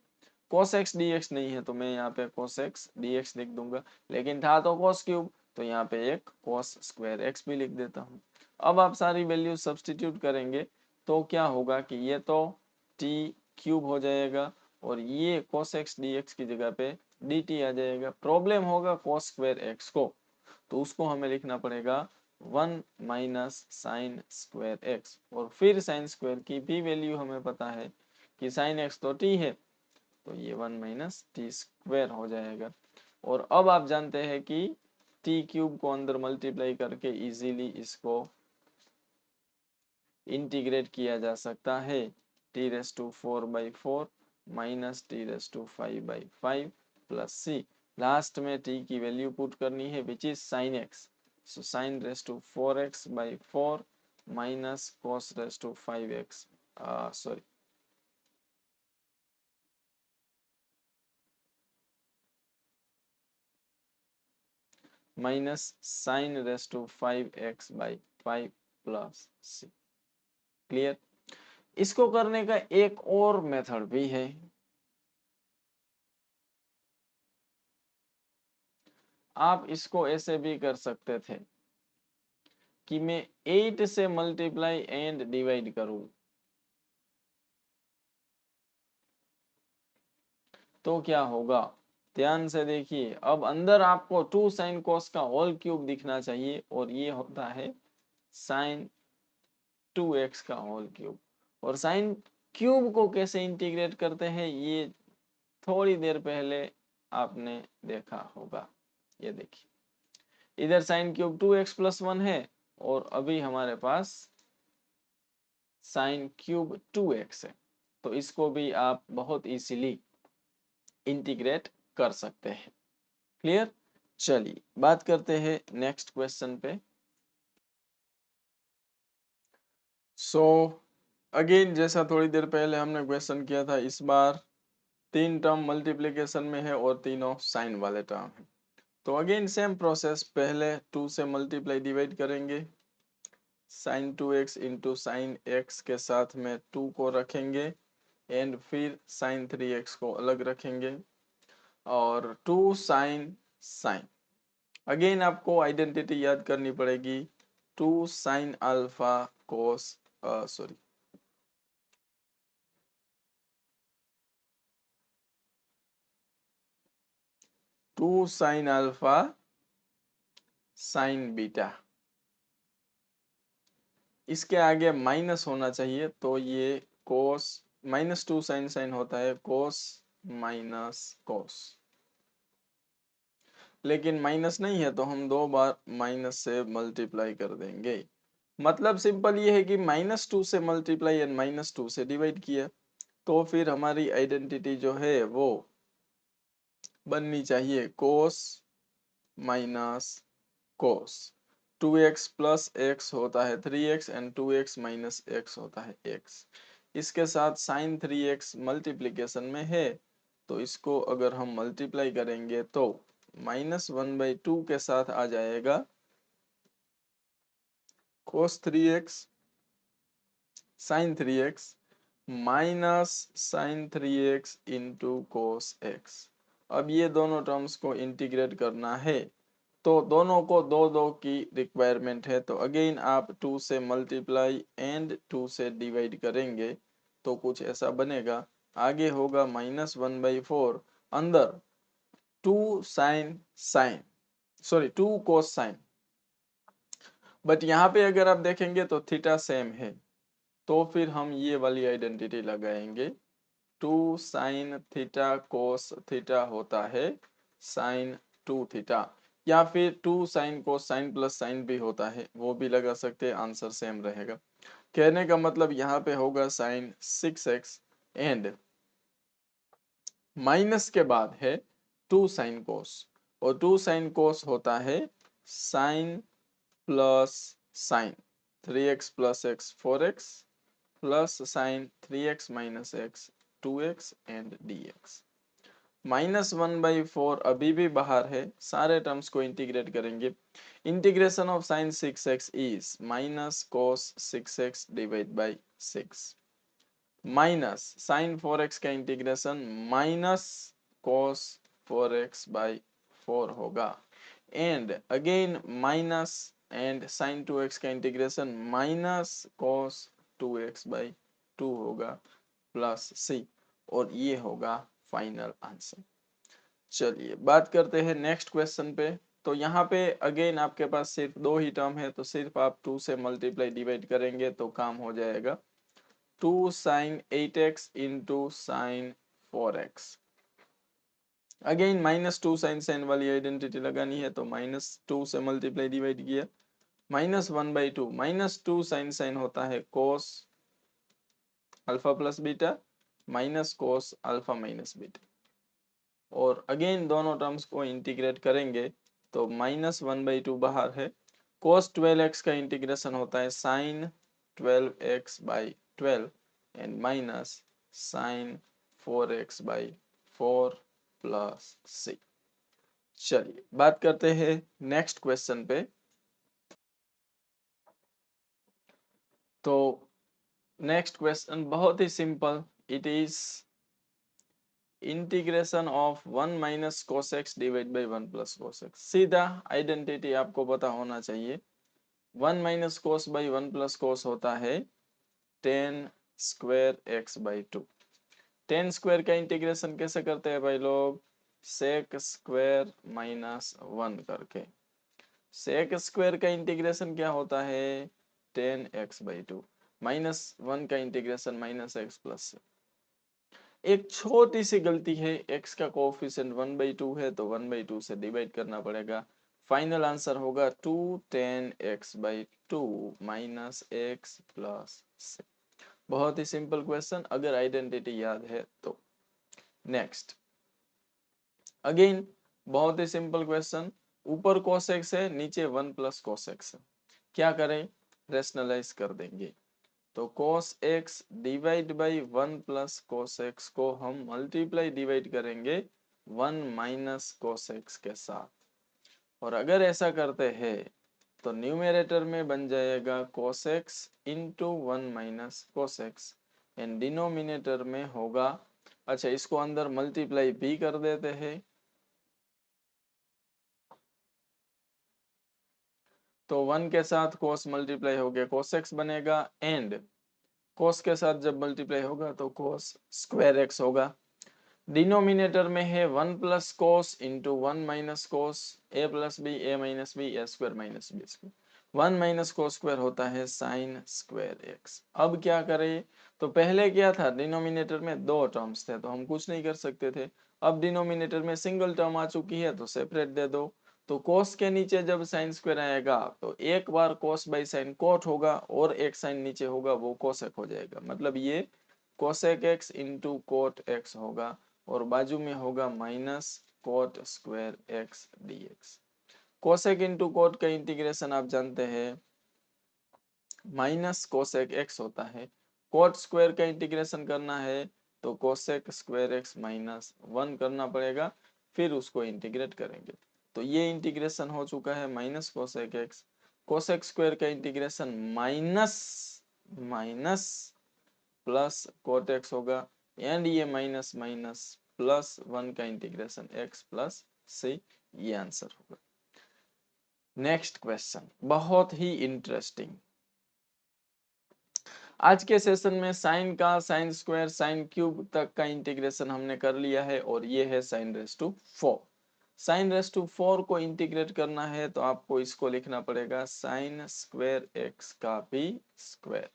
कोस एक्स डी एक्स नहीं है, तो मैं यहाँ पे कोस एक्स डी एक्स लिख दूंगा, लेकिन था तो कोस क्यूब, तो यहाँ पे एक कोस स्क्वायर एक्स भी लिख देता हूँ। अब आप सारी वैल्यू सब्सटीट्यूट करेंगे तो क्या होगा कि ये तो टी क्यूब हो जाएगा और ये कोस एक्स डी एक्स की जगह पे डी टी आ जाएगा। प्रॉब्लम होगा कोस स्क्वायर एक्स को, तो उसको हमें लिखना पड़ेगा 1 माइनस साइन स्क्वायर एक्स, और फिर साइन स्क्वायर की भी वैल्यू हमें पता है कि साइन एक्स तो टी है, तो ये 1 माइनस टी स्क्वायर हो जाएगा। और अब आप जानते हैं कि टी क्यूब को अंदर मल्टीप्लाई करके इजीली इसको इंटीग्रेट किया जा सकता है। T raise to 4/4 minus T raise to 5/5 plus C. Last में टी की वैल्यू पुट करनी है which is sine X, so sine raise to 4x/4 minus cos raise to 5x, sorry minus sine raise to 5x/5 plus C. Clear? इसको करने का एक और मेथड भी है। आप इसको ऐसे भी कर सकते थे कि मैं 8 से मल्टीप्लाई एंड डिवाइड करूं, तो क्या होगा? ध्यान से देखिए, अब अंदर आपको 2 साइन कोस का होल क्यूब दिखना चाहिए और ये होता है साइन 2x का होल क्यूब। और साइन क्यूब को कैसे इंटीग्रेट करते हैं ये थोड़ी देर पहले आपने देखा होगा। ये देखिए, इधर साइन क्यूब 2x+1 है और अभी हमारे पास साइन क्यूब 2x है, तो इसको भी आप बहुत इजीली इंटीग्रेट कर सकते हैं। क्लियर? चलिए बात करते हैं नेक्स्ट क्वेश्चन पे। सो अगेन जैसा थोड़ी देर पहले हमने क्वेश्चन किया था, इस बार 3 टर्म मल्टीप्लिकेशन में है और तीनों साइन वाले टर्म है। तो अगेन सेम प्रोसेस, पहले 2 से मल्टीप्लाई डिवाइड करेंगे, sine 2x into sine X के साथ में 2 को रखेंगे एंड फिर साइन 3x को अलग रखेंगे और 2 साइन साइन। अगेन आपको आइडेंटिटी याद करनी पड़ेगी, 2 sine alpha cos sorry 2 sine alpha sign beta, इसके आगे माइनस होना चाहिए, तो ये कोस -2 साइन साइन होता है कोस माइनस कोस, लेकिन माइनस नहीं है तो हम 2 बार माइनस से मल्टीप्लाई कर देंगे। मतलब सिंपल ये है कि -2 से मल्टीप्लाई एंड -2 से डिवाइड किया, तो फिर हमारी आइडेंटिटी जो है वो बननी चाहिए कोस minus cos. 2x plus x होता है 3x and 2x minus x होता है x। इसके साथ साइन 3x मल्टीप्लिकेशन में है, तो इसको अगर हम मल्टीप्लाई करेंगे तो -1/2 के साथ आ जाएगा cos 3x sin 3x minus sine 3x into cos X. अब ये दोनों टर्म्स को इंटीग्रेट करना है, तो दोनों को 2 की रिक्वायरमेंट है, तो अगेन आप 2 से मल्टीप्लाई एंड 2 से डिवाइड करेंगे तो कुछ ऐसा बनेगा। आगे होगा -1/4, अंदर 2 sine sine sorry 2 cos sine, but यहाँ पे अगर आप देखेंगे तो थीटा सेम है, तो फिर हम ये वाली आइडेंटिटी लगाएंगे, 2 साइन थीटा कोस थीटा होता है साइन 2 थीटा, या फिर 2 sine cos sign plus sign भी होता है, वो भी लगा सकते हैं, आंसर सेम रहेगा। कहने का मतलब यहाँ पे होगा साइन 6x एंड माइनस के बाद है 2 साइन कोस, और 2 साइन कोस होता है sine plus sine 3x plus x 4x plus sine 3x minus x 2x and dx। -1/4 अभी भी बाहर है, सारे टर्म्स को इंटीग्रेट करेंगे। Integration of sine 6x is minus cos 6x divide by 6 minus sine 4x का integration minus cos 4x by 4 होगा and again minus and sine 2x का integration minus cos 2x by 2 होगा प्लस c और ये होगा फाइनल आंसर। चलिए बात करते हैं नेक्स्ट क्वेश्चन पे। तो यहाँ पे अगेन आपके पास सिर्फ दो ही टर्म है, तो सिर्फ आप 2 से मल्टीप्लाई डिवाइड करेंगे तो काम हो जाएगा। 2 sin 8x into sine 4x। Again -2 sin वाली आइडेंटिटी लगानी है, तो -2 से मल्टीप्लाई डिवाइड किया, -1/2 -2 sin होता है cos alpha plus beta minus cos alpha minus beta, और अगेन दोनों टर्म्स को इंटीग्रेट करेंगे तो -1/2 बाहर है, cos 12x का इंटीग्रेशन होता है sin 12x by 12 and minus sin 4x by 4 plus c। चलिए बात करते हैं नेक्स्ट क्वेश्चन पे। तो नेक्स्ट क्वेश्चन बहुत ही simple, it is integration of 1 minus cos x divide by 1 plus cos x। सीधा आइडेंटिटी आपको पता होना चाहिए। 1 minus cos by 1 plus cos होता है tan square x by 2। tan square का इंटीग्रेशन कैसे करते हैं भाई लोग? sec स्क्वायर माइनस 1 करके। sec स्क्वायर का इंटीग्रेशन क्या होता है? tan x बाई 2 माइनस 1 का इंटीग्रेशन माइनस एक्स प्लस। एक छोटी सी गलती है, x का कोफिशिएंट 1/2 है तो 1/2 से डिवाइड करना पड़ेगा। फाइनल आंसर होगा 2 tan x by 2 minus x plus से। बहुत ही सिंपल क्वेश्चन, अगर आइडेंटिटी याद है तो। नेक्स्ट अगेन बहुत ही सिंपल क्वेश्चन, ऊपर cos x है, नीचे 1 प्लस cos x है। क्या करें? रेशनलाइज कर देंगे, तो cos x divide by 1 plus cos x को हम मल्टीप्लाई डिवाइड करेंगे 1 माइनस cos x के साथ, और अगर ऐसा करते हैं तो न्यूमरेटर में बन जाएगा cos x into 1 minus cos x and denominator में होगा, अच्छा इसको अंदर मल्टीप्लाई भी कर देते हैं, तो 1 के साथ cos मल्टीप्लाई हो गया cos x बनेगा एंड cos के साथ जब मल्टीप्लाई होगा तो cos स्क्वायर x होगा। डिनोमिनेटर में है 1 plus cos into 1 minus cos, A plus B A minus B A square minus B square. 1 minus cos square होता है साइन स्क्वायर एक्स। अब क्या करें? तो पहले क्या था, डिनोमिनेटर में दो टर्म्स थे तो हम कुछ नहीं कर सकते थे। अब डिनोमिनेटर में सिंगल टर्म आ चुकी है तो सेपरेट दे दो। तो कोस के नीचे जब साइन स्क्वायर आएगा तो एक बार कोस बाई साइन कोट होगा और एक साइन नीचे होगा वो कोसेक हो जाएगा, मतलब ये cosec x into cot x होगा, और बाजू में होगा minus cot square x D x. Cosec into coat का इंटीग्रेशन आप जानते हैं माइनस कोसेक एक्स होता है। कोट स्क्वायर का इंटीग्रेशन करना है तो कोसेक स्क्वायर एक्स माइनस 1 करना पड़ेगा, फिर उसको इंटीग्रेट करेंगे। तो ये इंटीग्रेशन हो चुका है minus cosec x. Cosec square का integration minus minus plus cot x होगा एंड ये माइनस माइनस प्लस 1 का इंटीग्रेशन x प्लस c, ये आंसर होगा। नेक्स्ट क्वेश्चन बहुत ही इंटरेस्टिंग। आज के सेशन में साइन का साइन स्क्वायर साइन क्यूब तक का इंटीग्रेशन हमने कर लिया है, और ये है sine raise to 4। Sine raise to 4 को इंटीग्रेट करना है तो आपको इसको लिखना पड़ेगा साइन स्क्वायर एक्स का भी स्क्वायर,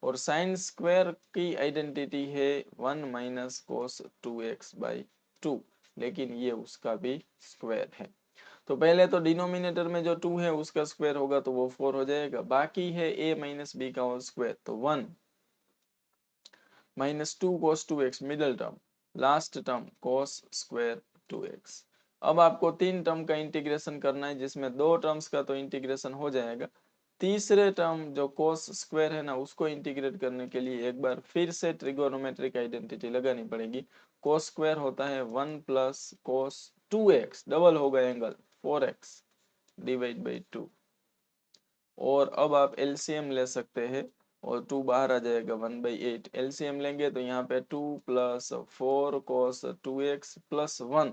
और साइन स्क्वायर की आइडेंटिटी है 1 माइनस कोस 2x बाई 2, लेकिन ये उसका भी स्क्वायर है। तो पहले तो डिनोमिनेटर में जो 2 है उसका स्क्वायर होगा तो वो 4 हो जाएगा, बाकी है a माइनस बी का होल स्क्वायर, तो 1 माइनस 2 कोस 2x middle term, last term cos square 2x। अब आपको तीन टर्म का इंटीग्रेशन करना है जिसमें दो टर्म्स का तो इंटीग्रेशन हो जाएगा, तीसरे टर्म जो कोस स्क्वायर है ना उसको इंटीग्रेट करने के लिए एक बार फिर से ट्रिगोनोमेट्रिक आइडेंटिटी लगानी पड़ेगी। कोस स्क्वायर होता है 1 प्लस कोस 2x, डबल होगा एंगल 4x डिवाइड बाई 2। और अब आप एलसीएम ले सकते हैं और 2 बाहर आ जाएगा 1/8। एलसीएम लेंगे तो यहाँ पे 2 प्लस 4 कोस 2x प्लस 1,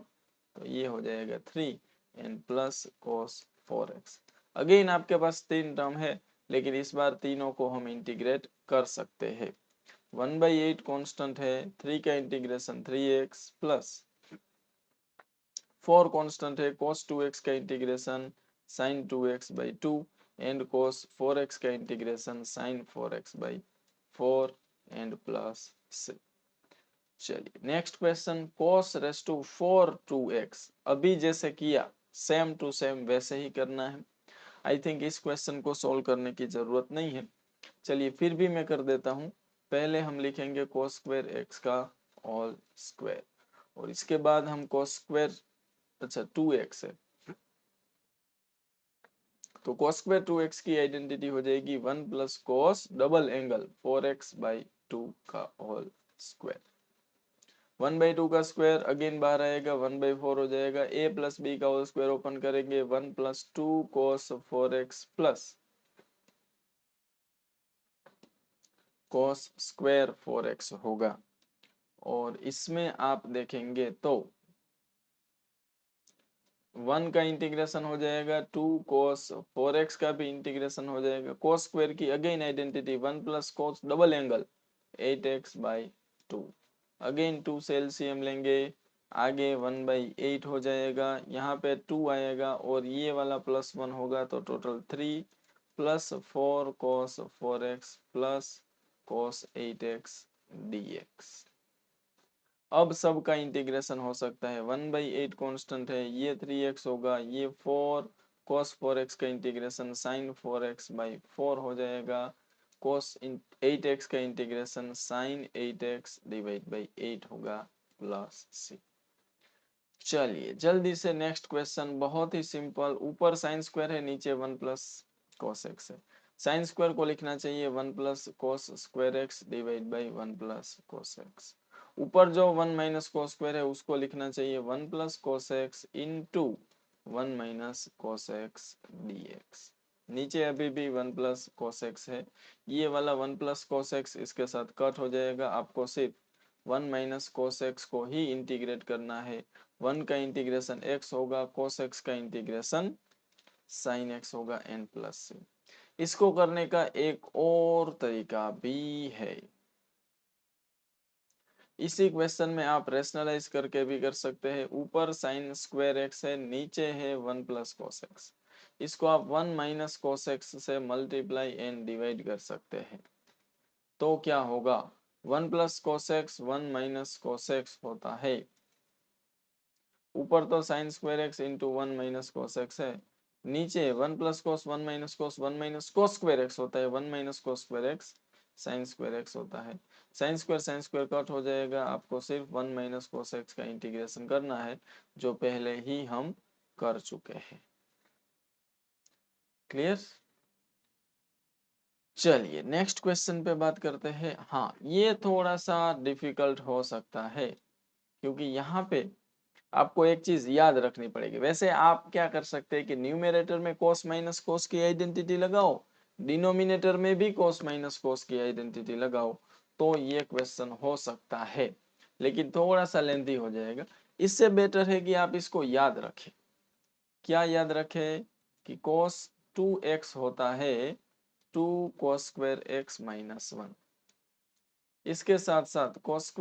तो ये हो जाएगा 3 and plus cos 4x। Again आपके पास 3 टर्म है, लेकिन इस बार तीनों को हम इंटीग्रेट कर सकते हैं। 1/8 कांस्टेंट है, 3 का इंटीग्रेशन 3x प्लस 4 कांस्टेंट है, cos 2x का integration sin 2x/2 and cos 4x का integration sin 4x/4 and plus 6। चलिए next question, cos raise to 4 2x। अभी जैसे किया सेम टू सेम वैसे ही करना है। आई थिंक इस क्वेश्चन को सोल्व करने की जरूरत नहीं है। चलिए फिर भी मैं कर देता हूँ। पहले हम लिखेंगे cos स्क्वायर x का होल स्क्वायर, और इसके बाद हम cos स्क्वायर, अच्छा 2x है तो cos स्क्वायर 2x की आइडेंटिटी हो जाएगी 1 plus cos double angle 4x/2 का होल स्क्वायर। 1/2 का स्क्वायर अगेन बाहर आएगा 1/4 हो जाएगा। a प्लस बी का होल स्क्वायर ओपन करेंगे 1 plus 2 cos 4x plus cos square 4x होगा। और इसमें आप देखेंगे तो 1 का इंटीग्रेशन हो जाएगा 2 cos 4x का भी इंटीग्रेशन हो जाएगा। cos स्क्वायर की again identity 1 plus cos double angle 8x/2। Again 2 से एलसीएम लेंगे, आगे 1/8 हो जाएगा, यहाँ पे 2 आएगा और ये वाला प्लस 1 होगा तो total 3 plus 4 cos 4x plus cos 8x dx। अब सब का इंटीग्रेशन हो सकता है। 1/8 कांस्टेंट है, ये 3x होगा, ये 4 cos 4x का इंटीग्रेशन sin 4x/4 हो जाएगा, cos 8x का integration sin 8x divide by 8 होगा प्लस c। चलिए जल्दी से नेक्स्ट क्वेश्चन, बहुत ही सिंपल। ऊपर साइन स्क्वायर है, नीचे 1 प्लस cos x है। साइन स्क्वायर को लिखना चाहिए 1 plus cos square x divide by 1 plus cos x। ऊपर जो 1 माइनस cos स्क्वायर है उसको लिखना चाहिए 1 plus cos x into 1 minus cos x dx। नीचे अभी भी 1 प्लस cos x है, ये वाला 1 प्लस cos x इसके साथ कट हो जाएगा। आपको सिर्फ 1 माइनस cos x को ही इंटीग्रेट करना है। 1 का इंटीग्रेशन x होगा, cos x का इंटीग्रेशन sin x होगा n प्लस c। इसको करने का एक और तरीका भी है। इसी क्वेश्चन में आप रेशनलाइज करके भी कर सकते हैं। ऊपर साइन स्क्वायर एक्स है, नीचे है 1 प्लस cos x। इसको आप 1 माइनस cos x से मल्टीप्लाई एंड डिवाइड कर सकते हैं। तो क्या होगा, 1 plus cos x 1 minus cos x होता है। ऊपर तो sign square x into 1 minus cos x है, नीचे 1 plus cos 1 minus cos 1 minus cos square x होता है। 1 minus cos square x sign square x होता है। साइन स्क्वायर कट हो जाएगा, आपको सिर्फ 1 माइनस cos x का इंटीग्रेशन करना है, जो पहले ही हम कर चुके हैं। क्लियर। चलिए नेक्स्ट क्वेश्चन पे बात करते हैं। हाँ ये थोड़ा सा डिफिकल्ट हो सकता है, क्योंकि यहाँ पे आपको एक चीज याद रखनी पड़ेगी। वैसे आप क्या कर सकते हैं कि न्यूमरेटर में cos माइनस cos की आइडेंटिटी लगाओ, डिनोमिनेटर में भी cos माइनस cos की आइडेंटिटी लगाओ, तो ये क्वेश्चन हो सकता है, लेकिन थोड़ा सा लेंथी हो जाएगा। इससे बेटर है कि आप इसको याद रखें। क्या याद रखें कि cos 2x होता है 2 cos स्क्वायर x माइनस 1। इसके साथ साथ cos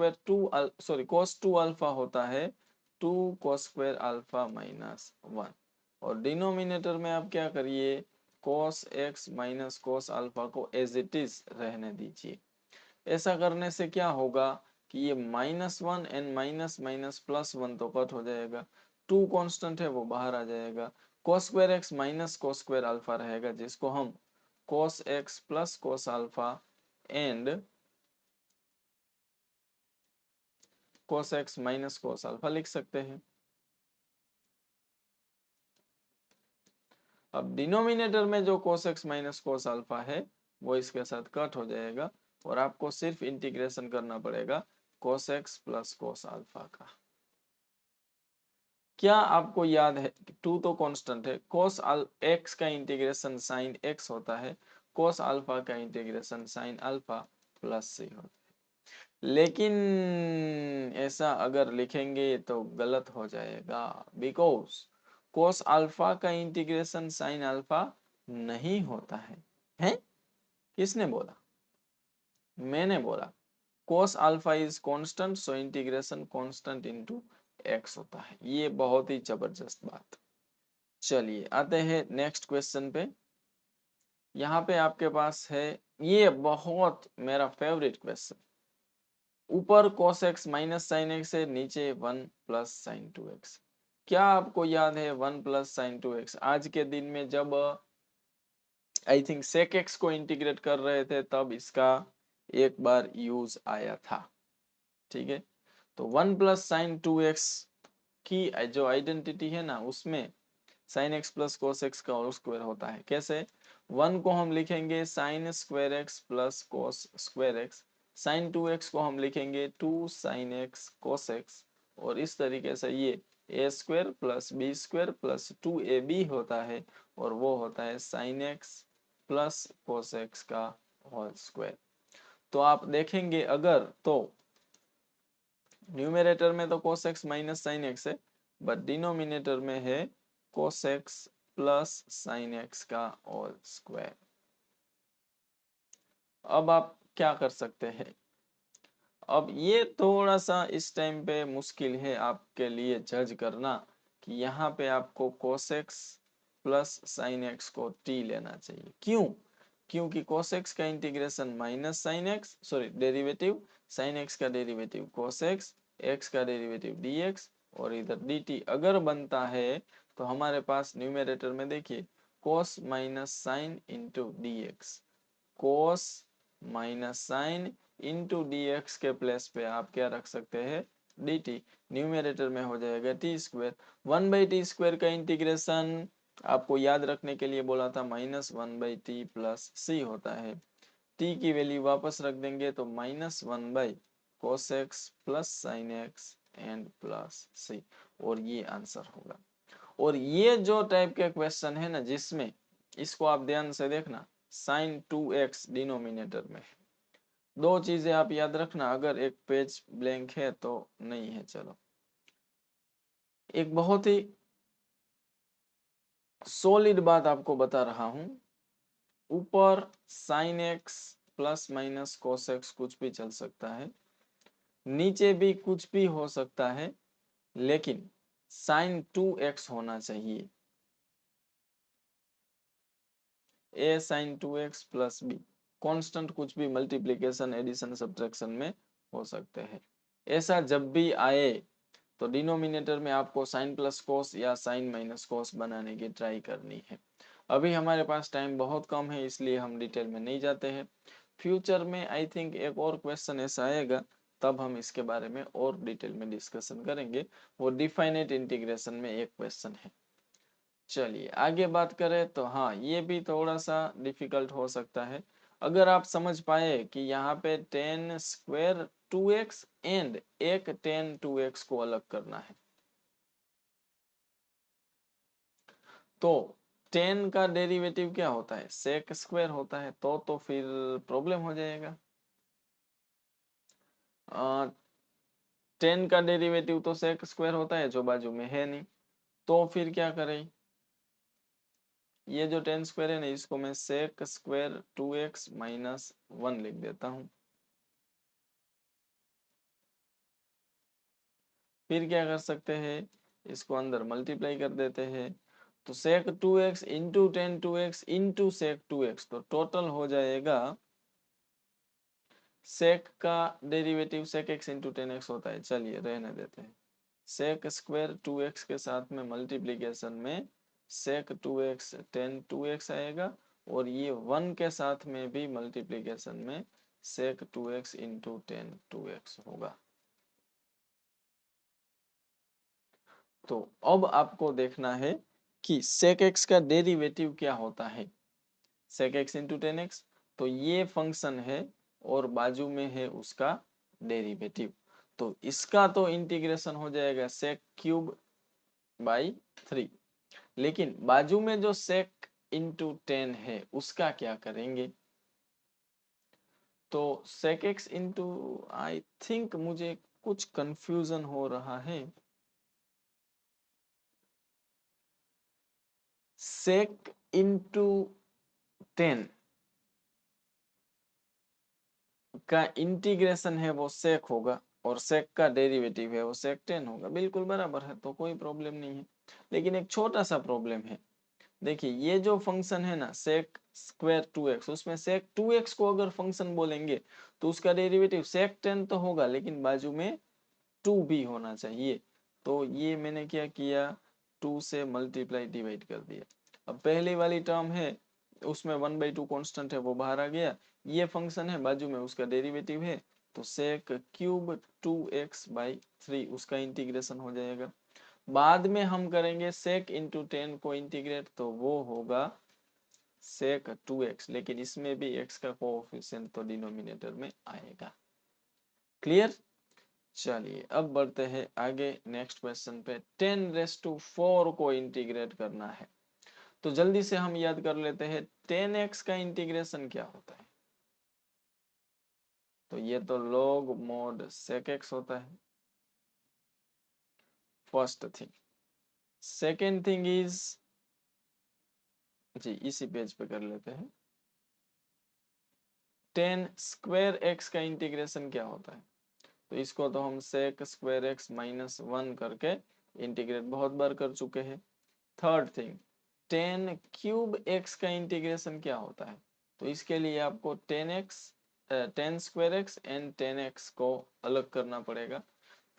2 अल्फा होता है 2 cos स्क्वायर अल्फा माइनस 1। और डिनोमिनेटर में आप क्या करिए, cos x minus cos alpha को एज इट इज रहने दीजिए। ऐसा करने से क्या होगा कि ये -1 एंड माइनस माइनस प्लस 1 तो कट हो जाएगा, 2 कांस्टेंट है वो बाहर आ जाएगा। cos square x minus cos square alpha रहेगा, जिसको हम cos x plus cos alpha and cos x minus cos alpha लिख सकते हैं। अब डिनोमिनेटर में जो cos x minus cos alpha है वो इसके साथ कट हो जाएगा और आपको सिर्फ इंटीग्रेशन करना पड़ेगा cos x plus cos alpha का। क्या आपको याद है कि 2 तो कांस्टेंट है, cos x का इंटीग्रेशन sin x होता है, cos अल्फा का integration sin alpha plus c होता है। लेकिन ऐसा अगर लिखेंगे तो गलत हो जाएगा, बिकॉज cos अल्फा का इंटीग्रेशन sin अल्फा नहीं होता है? किसने बोला? मैंने बोला। cos alpha is constant, so integration constant into x होता है। ये बहुत ही जबरदस्त बात। चलिए आते हैं नेक्स्ट क्वेश्चन पे। यहाँ पे आपके पास है, ये बहुत मेरा फेवरेट क्वेश्चन। ऊपर cos x minus sine x है, नीचे 1 प्लस साइन 2x। क्या आपको याद है 1 प्लस साइन 2x? आज के दिन में जब आई थिंक sec x को इंटीग्रेट कर रहे थे तब इसका एक बार यूज आया था। ठीक है, तो 1 प्लस साइन 2x की जो आइडेंटिटी है ना, उसमें sine x plus cos x का होल स्क्वायर होता है। कैसे? 1 को हम लिखेंगे sine square x plus cos square x, sine 2x को हम लिखेंगे 2 साइन एक्स कोस एक्स, और इस तरीके से ये A square plus B square plus 2ab होता है, और वो होता है sine x plus cos x का होल स्क्वायर। तो आप देखेंगे अगर तो न्यूमरेटर में तो cos x minus sine x है, बट डिनोमिनेटर में है cos x plus sine x का होल स्क्वायर। अब आप क्या कर सकते हैं? अब ये थोड़ा सा इस टाइम पे मुश्किल है आपके लिए जज करना कि यहाँ पे आपको cos x plus sine X को t लेना चाहिए। क्यों? क्योंकि cos x का integration minus sine x, sorry derivative sine x का डेरिवेटिव cos x, x का डेरिवेटिव dx, और इधर dt अगर बनता है तो हमारे पास न्यूमरेटर में देखिए cos minus sine into D x, cos minus sine into D x के प्लेस पे आप क्या रख सकते हैं? dt। न्यूमरेटर में हो जाएगा टी स्क्वायर। 1/t² का इंटीग्रेशन आपको याद रखने के लिए बोला था -1/t प्लस सी होता है। t की वैल्यू वापस रख देंगे तो -1/cos x plus sine x and plus सी, और ये आंसर होगा। और ये जो टाइप के क्वेश्चन है ना, जिसमें इसको आप ध्यान से देखना, साइन 2x डिनोमिनेटर में है। दो चीजें आप याद रखना, अगर एक पेज ब्लैंक है तो नहीं है। चलो, एक बहुत ही सॉलिड बात आपको बता रहा हूं। ऊपर sign x plus minus cos x कुछ भी चल सकता है, नीचे भी कुछ भी हो सकता है, लेकिन साइन 2x होना चाहिए। A sine 2x plus B, constant कुछ भी मल्टीप्लीकेशन एडिशन सब्ट्रैक्शन में हो सकते हैं। ऐसा जब भी आए तो डिनोमिनेटर में आपको साइन प्लस कोस या साइन माइनस कोस बनाने की ट्राई करनी है। अभी हमारे पास टाइम बहुत कम है, इसलिए हम डिटेल में नहीं जाते हैं। फ्यूचर में आई थिंक एक और क्वेश्चन ऐसा आएगा, तब हम इसके बारे में और डिटेल में डिस्कशन करेंगे। वो डिफाइनेट इंटीग्रेशन में एक क्वेश्चन है। चलिए आगे बात करें तो हाँ, ये भी थोड़ा सा डिफिकल्ट हो सकता है। अगर आप समझ पाए कि यहाँ पे टेन स्क्वायर 2x एंड एक टेन 2x को अलग करना है, तो टेन का डेरिवेटिव क्या होता है? सेक स्क्वायर होता है। तो फिर प्रॉब्लम हो जाएगा। टेन का डेरिवेटिव तो सेक स्क्वायर होता है, जो बाजू में है नहीं। तो फिर क्या करें? ये जो टेन स्क्वायर है ना, इसको मैं सेक स्क्वायर 2x माइनस 1 लिख देता हूँ। फिर क्या कर सकते हैं? इसको अंदर मल्टीप्लाई कर देते हैं। तो sec 2x into tan 2x into sec 2x, तो टोटल हो जाएगा, सेक का derivative sec x into tan x होता है, चलिए रहने देते हैं। सेक स्क्वायर 2x के साथ में मल्टीप्लीकेशन में सेक 2x टेन 2x आएगा, और ये 1 के साथ में भी मल्टीप्लीकेशन में सेक 2x इंटू टेन 2x होगा। तो अब आपको देखना है कि sec x का डेरिवेटिव क्या होता है, sec x into tan x, तो ये फंक्शन है और बाजू में है उसका डेरिवेटिव, तो इसका तो इंटीग्रेशन हो जाएगा sec क्यूब बाई 3, लेकिन बाजू में जो sec इंटू टेन है उसका क्या करेंगे, तो sec x into, I think मुझे कुछ कंफ्यूजन हो रहा है, sec इंटू टेन का इंटीग्रेशन है वो sec होगा और sec का डेरिवेटिव है वो sec टेन होगा, बिल्कुल बराबर है, तो कोई प्रॉब्लम नहीं है। लेकिन एक छोटा सा प्रॉब्लम है, देखिए ये जो फंक्शन है ना sec स्क्वायर 2x, उसमें sec 2x को अगर फंक्शन बोलेंगे तो उसका डेरिवेटिव sec टेन तो होगा, लेकिन बाजू में 2 भी होना चाहिए, तो ये मैंने क्या किया, 2 से मल्टीप्लाई डिवाइड कर दिया। अब पहली वाली टर्म है उसमें 1/2 कांस्टेंट है वो बाहर आ गया, ये फंक्शन है बाजू में उसका डेरिवेटिव है, तो sec क्यूब 2x/3 उसका इंटीग्रेशन हो जाएगा। बाद में हम करेंगे sec इंटू टेन को इंटीग्रेट, तो वो होगा sec 2x, लेकिन इसमें भी x का कोएफिशिएंट तो डिनोमिनेटर में आएगा। क्लियर, चलिए अब बढ़ते हैं आगे नेक्स्ट क्वेश्चन पे। 10⁻⁴ को इंटीग्रेट करना है, तो जल्दी से हम याद कर लेते हैं 10x का इंटीग्रेशन क्या होता है, तो ये तो log mod sec x होता है, first thing. Second thing is, जी इसी पेज पे कर लेते हैं, 10 स्क्वायर x का इंटीग्रेशन क्या होता है, तो इसको तो हम sec स्क्वायर x माइनस 1 करके इंटीग्रेट बहुत बार कर चुके हैं। थर्ड थिंग, 10 क्यूब x का इंटीग्रेशन क्या होता है, तो इसके लिए आपको 10 स्क्वायर एक्स एंड 10x को अलग करना पड़ेगा,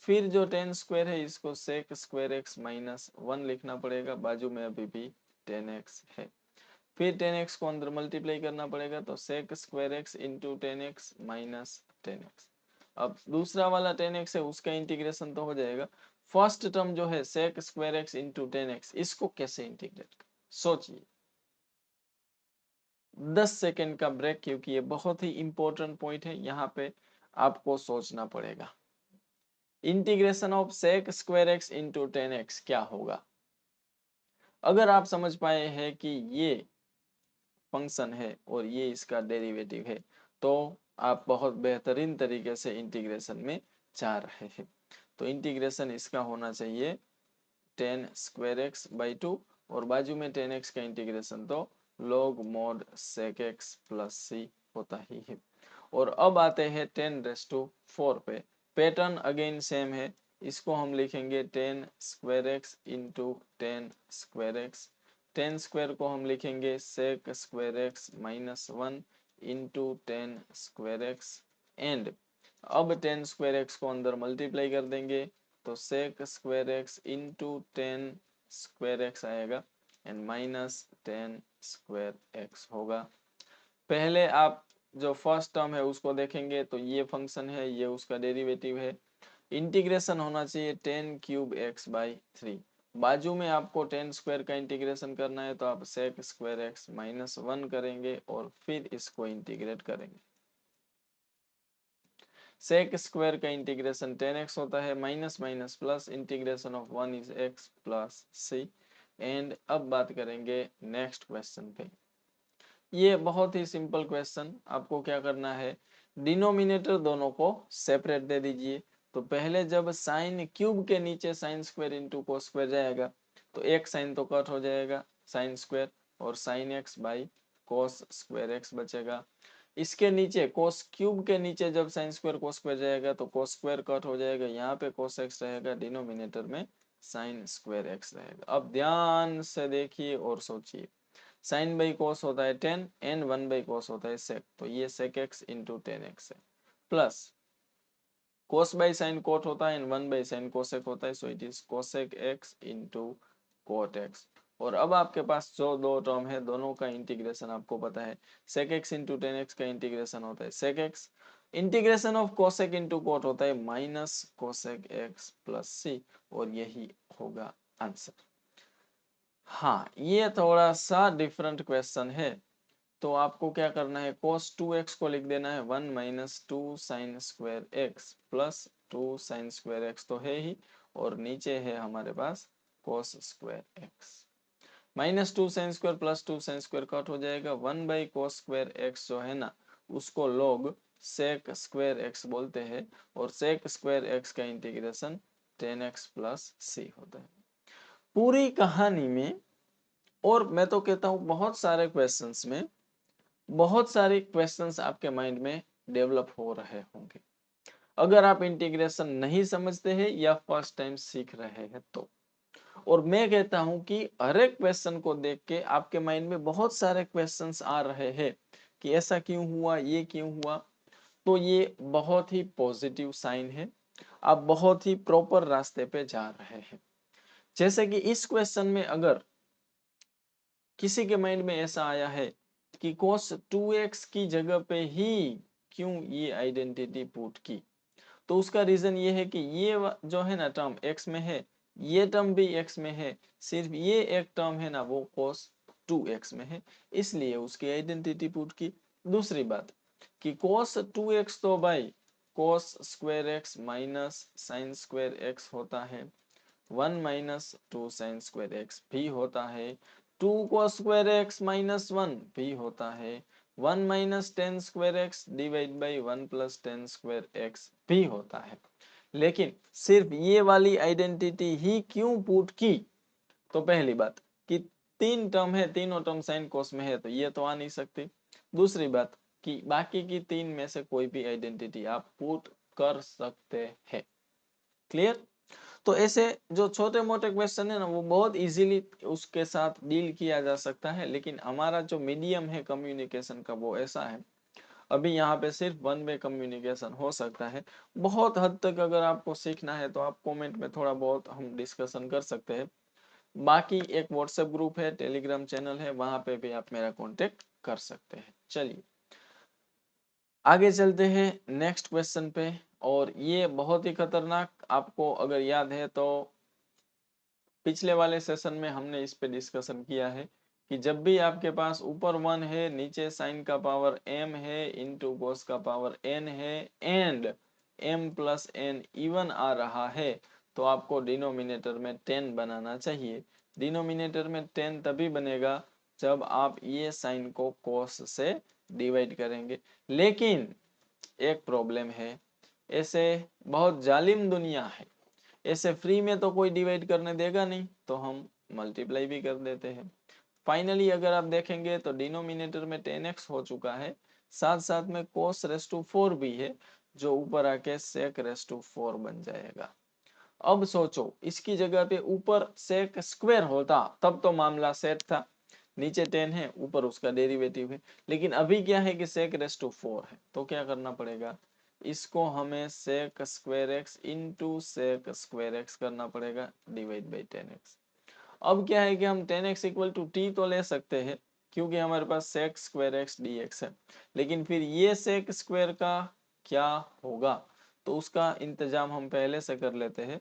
फिर जो 10 स्क्वायर है इसको sec स्क्वायर x माइनस 1 लिखना पड़ेगा, बाजू में अभी भी 10x है, फिर 10x को अंदर मल्टीप्लाई करना पड़ेगा, तो sec square x into 10x minus 10x। अब दूसरा वाला 10x है उसका इंटीग्रेशन तो हो जाएगा, फर्स्ट टर्म जो है sec square x into 10x, इसको कैसे इंटीग्रेट कर, सोचिए 10 सेकेंड का ब्रेक, क्योंकि ये बहुत ही इंपॉर्टेंट पॉइंट है, यहाँ पे आपको सोचना पड़ेगा। Integration of sec square x into 10x क्या होगा, अगर आप समझ पाए हैं कि ये फंक्शन है और ये इसका डेरिवेटिव है, तो आप बहुत बेहतरीन तरीके से इंटीग्रेशन में जा रहे हैं। तो इंटीग्रेशन इसका होना चाहिए 10 स्क्वायर एक्स बाई 2, और बाजू में 10x का इंटीग्रेशन तो log mod sec x plus C होता ही है। और अब आते हैं 10⁻⁴ पे, पैटर्न अगेन सेम है, इसको हम लिखेंगे 10 square x into 10 square x, 10 square को हम लिखेंगे sec square X minus 1 into 10 square x, and अब 10 स्क्वायर एक्स को अंदर मल्टीप्लाई कर देंगे, तो sec square x into 10 square x आएगा एंड माइनस 10 स्क्वायर एक्स होगा। पहले आप जो फर्स्ट टर्म है उसको देखेंगे, तो ये फंक्शन है, ये उसका डेरिवेटिव है, इंटीग्रेशन होना चाहिए 10 क्यूब x बाई 3, बाजू में आपको 10 स्क्वायर का इंटीग्रेशन करना है, तो आप sec स्क्वायर x माइनस 1 करेंगे और फिर इसको इंटीग्रेट करेंगे। sec स्क्वायर का इंटीग्रेशन 10x होता है, minus minus plus, integration of 1 is x plus c। And अब बात करेंगे नेक्स्ट क्वेश्चन पे, ये बहुत ही सिंपल क्वेश्चन, आपको क्या करना है, डिनोमिनेटर दोनों को सेपरेट दे दीजिए, तो पहले जब साइन क्यूब के नीचे sine square into cos square जाएगा, तो एक साइन तो कट हो जाएगा साइन स्क्वायर, और sign x by cos square x बचेगा, इसके नीचे कोस क्यूब के नीचे जब साइन स्क्वायर कोस स्क्वायर जाएगा तो कोस स्क्वायर कट हो जाएगा, यहाँ पे कोस एक्स रहेगा, डिनोमिनेटर में साइन स्क्वायर एक्स रहेगा। अब ध्यान से देखिए और सोचिए, साइन बाई कोस होता है 10 एंड 1 बाई कोस होता है सेक, तो ये सेक एक्स इंटू 10x है, plus cos by sine cot होता है एंड 1 बाई साइन कोसेक होता है, so it is cosec x into cot x. और अब आपके पास जो दो टर्म है दोनों का इंटीग्रेशन आपको पता है, सेक एक्स इंटू 10x का इंटीग्रेशन होता है sec x, integration of cosec into cot होता है माइनस कोसेक एक्स प्लस सी, और यही होगा आंसर। हाँ, ये थोड़ा सा डिफरेंट क्वेश्चन है। तो आपको क्या करना है, cos 2x को लिख देना है 1 minus 2 sign square x plus 2 sign square x तो है ही, और नीचे है हमारे पास cos square X. Minus 2 sine square plus 2 sine square cut हो जाएगा। 1 बाई cos स्क्वायर एक्स जो है ना, उसको लोग सेक स्क्वायर एक्स बोलते हैं, और सेक स्क्वायर एक्स का इंटीग्रेशन 10x प्लस सी होता है। पूरी कहानी में, और मैं तो कहता हूँ बहुत सारे क्वेश्चंस में, बहुत सारे क्वेश्चंस आपके माइंड में डेवलप हो रहे होंगे अगर आप इंटीग्रेशन नहीं समझते हैं या फर्स्ट टाइम सीख रहे हैं तो। और मैं कहता हूं कि हर एक क्वेश्चन को देख के आपके माइंड में बहुत सारे क्वेश्चंस आ रहे हैं कि ऐसा क्यों हुआ, ये क्यों हुआ, तो ये बहुत ही पॉजिटिव साइन है। आप बहुत ही प्रॉपर रास्ते पे जा रहे हैं। जैसे कि इस क्वेश्चन में अगर किसी के माइंड में ऐसा आया है कि cos 2x की जगह पे ही क्यों ये आइडेंटिटी पुट की, तो उसका रीजन ये है कि ये जो है ना टर्म x में है, ये टर्म भी x में है, सिर्फ ये एक टर्म है ना वो cos 2x में है, इसलिए उसकी आइडेंटिटी पुट की। दूसरी बात कि cos 2x तो भाई cos square X minus sine square x होता है, 1 माइनस 2 साइन स्क्वायर एक्स भी होता है, 2 cos स्क्वायर एक्स माइनस 1 भी होता है, 1 minus 10 square x divide by 1 plus 10 square x भी होता है। लेकिन सिर्फ ये वाली आइडेंटिटी ही क्यों पुट की, तो पहली बात कि तीन टर्म है, तीनों टर्म साइन कोस में है, तो ये तो आ नहीं सकती। दूसरी बात कि बाकी की तीन में से कोई भी आइडेंटिटी आप पुट कर सकते हैं। क्लियर? तो ऐसे जो छोटे मोटे क्वेश्चन है ना, वो बहुत इजीली उसके साथ डील किया जा सकता है, लेकिन हमारा जो मीडियम है कम्युनिकेशन का वो ऐसा है, अभी यहाँ पे सिर्फ वन वे कम्युनिकेशन हो सकता है। बहुत हद तक अगर आपको सीखना है तो आप कमेंट में थोड़ा बहुत हम डिस्कशन कर सकते हैं। बाकी एक व्हाट्सएप ग्रुप है, टेलीग्राम चैनल है, वहां पे भी आप मेरा कांटेक्ट कर सकते हैं। चलिए आगे चलते हैं नेक्स्ट क्वेश्चन पे, और ये बहुत ही खतरनाक, आपको अगर याद है तो पिछले वाले सेशन में हमने इस पे डिस्कशन किया है कि जब भी आपके पास ऊपर 1 है, नीचे साइन का पावर m है, इंटू कोस का पावर n है, and m plus n even आ रहा है, तो आपको डिनोमिनेटर में 10 बनाना चाहिए। डिनोमिनेटर में 10 तभी बनेगा जब आप ये साइन को कोस से डिवाइड करेंगे। लेकिन एक प्रॉब्लम है, ऐसे बहुत जालिम दुनिया है, ऐसे फ्री में तो कोई डिवाइड करने देगा नहीं, तो हम मल्टीप्लाई भी कर देते हैं। फाइनली अगर आप देखेंगे तो डिनोमिनेटर में 10x हो चुका है, साथ साथ में cos रेस टू 4 भी है, जो ऊपर आके sec रेस टू 4 बन जाएगा। अब सोचो इसकी जगह पे ऊपर sec स्क्वायर होता तब तो मामला सेट था, नीचे 10 है, ऊपर उसका डेरिवेटिव है, लेकिन अभी क्या है कि sec रेस टू 4 है, तो क्या करना पड़ेगा, इसको हमें sec square x into sec square x करना पड़ेगा डिवाइड बाई 10x। अब क्या है कि हम 10x इक्वल टू टी तो ले सकते हैं क्योंकि हमारे पास sec स्क्वायर एक्स dx है, लेकिन फिर ये sec स्क्वायर का क्या होगा, तो उसका इंतजाम हम पहले से कर लेते हैं।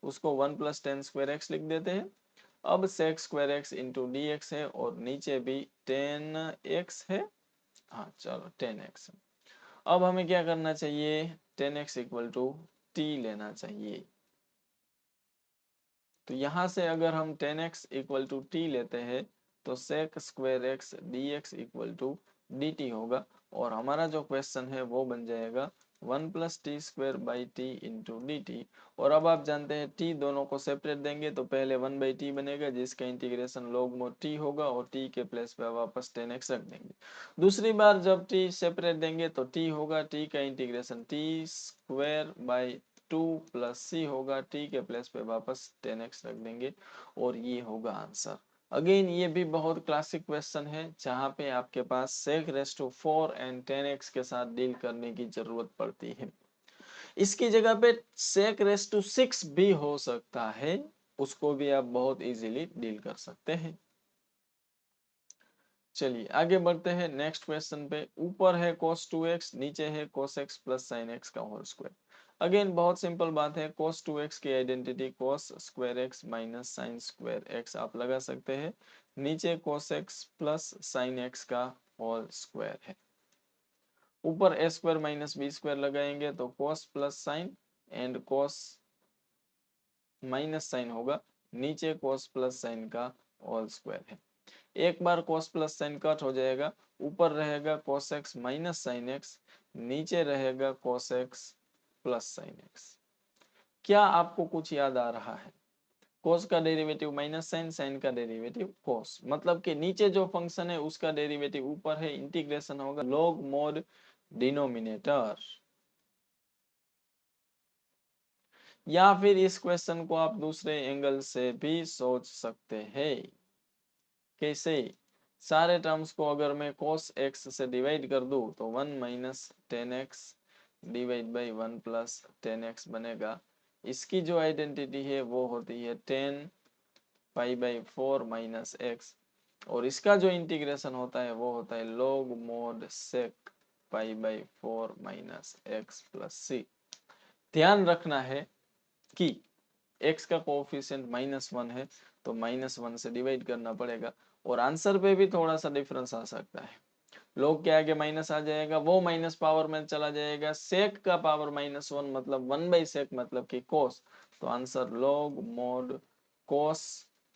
उसको 1 प्लस 10 स्क्वायर एक्स लिख देते हैं। अब sec square x into D x है, और नीचे भी 10x है, हाँ चलो 10x है। अब हमें क्या करना चाहिए, 10x इक्वल टू टी लेना चाहिए। तो यहाँ से अगर हम 10x इक्वल टू टी लेते हैं तो sec square x D x equal to D T होगा, और हमारा जो क्वेश्चन है वो बन जाएगा 1 plus T square by T into D T. और अब आप जानते हैं t दोनों को सेपरेट देंगे तो पहले 1 बाई टी बनेगा, जिसका इंटीग्रेशन log mod t होगा, और t के प्लेस पे वापस 10x रख देंगे। दूसरी बार जब t सेपरेट देंगे तो t होगा, t का integration t square by 2 plus C होगा, t के प्लेस पे वापस 10x रख देंगे, और ये होगा आंसर। अगेन ये भी बहुत क्लासिक क्वेश्चन है जहाँ पे आपके पास sec raise to 4 and 10x के साथ डील करने की जरूरत पड़ती है। इसकी जगह पे sec रेस टू 6 भी हो सकता है, उसको भी आप बहुत इजीली डील कर सकते हैं। चलिए आगे बढ़ते हैं नेक्स्ट क्वेश्चन पे। ऊपर है cos 2x, नीचे है cos x plus sin x का होल स्क्वायर। अगेन बहुत सिंपल बात है, cos 2x की identity cos square x minus sine square x आप लगा सकते हैं। नीचे cos x plus sine x का होल स्क्वायर है। ऊपर a square minus B square लगाएंगे तो cos plus sine and cos minus sine होगा। नीचे cos प्लस साइन का होल स्क्वायर है। एक बार cos प्लस साइन कट हो जाएगा, ऊपर रहेगा cos x minus sine x, नीचे रहेगा cos x plus sine x। क्या आपको कुछ याद आ रहा है? cos का डेरिवेटिव माइनस साइन, साइन का डेरिवेटिव cos, मतलब कि नीचे जो फंक्शन है उसका डेरिवेटिव ऊपर है, इंटीग्रेशन होगा log mod डिनोमिनेटर। या फिर इस क्वेश्चन को आप दूसरे एंगल से भी सोच सकते हैं। कैसे? सारे टर्म्स को अगर मैं cos x से डिवाइड कर दूं तो 1 minus tan x divide by 1 plus tan x बनेगा। इसकी जो आइडेंटिटी है वो होती है 10 पाई बाई 4 माइनस एक्स, और इसका जो इंटीग्रेशन होता है वो होता है log mod sec pi by 4 minus x plus C. ध्यान रखना है कि x का कोफिशिएंट -1 है तो -1 से डिवाइड करना पड़ेगा, और आंसर पे भी थोड़ा सा डिफरेंस आ सकता है। log के आगे माइनस आ जाएगा, वो माइनस पावर में चला जाएगा, sec का पावर -1 मतलब 1 बाई सेक मतलब कि cos, तो answer log mod cos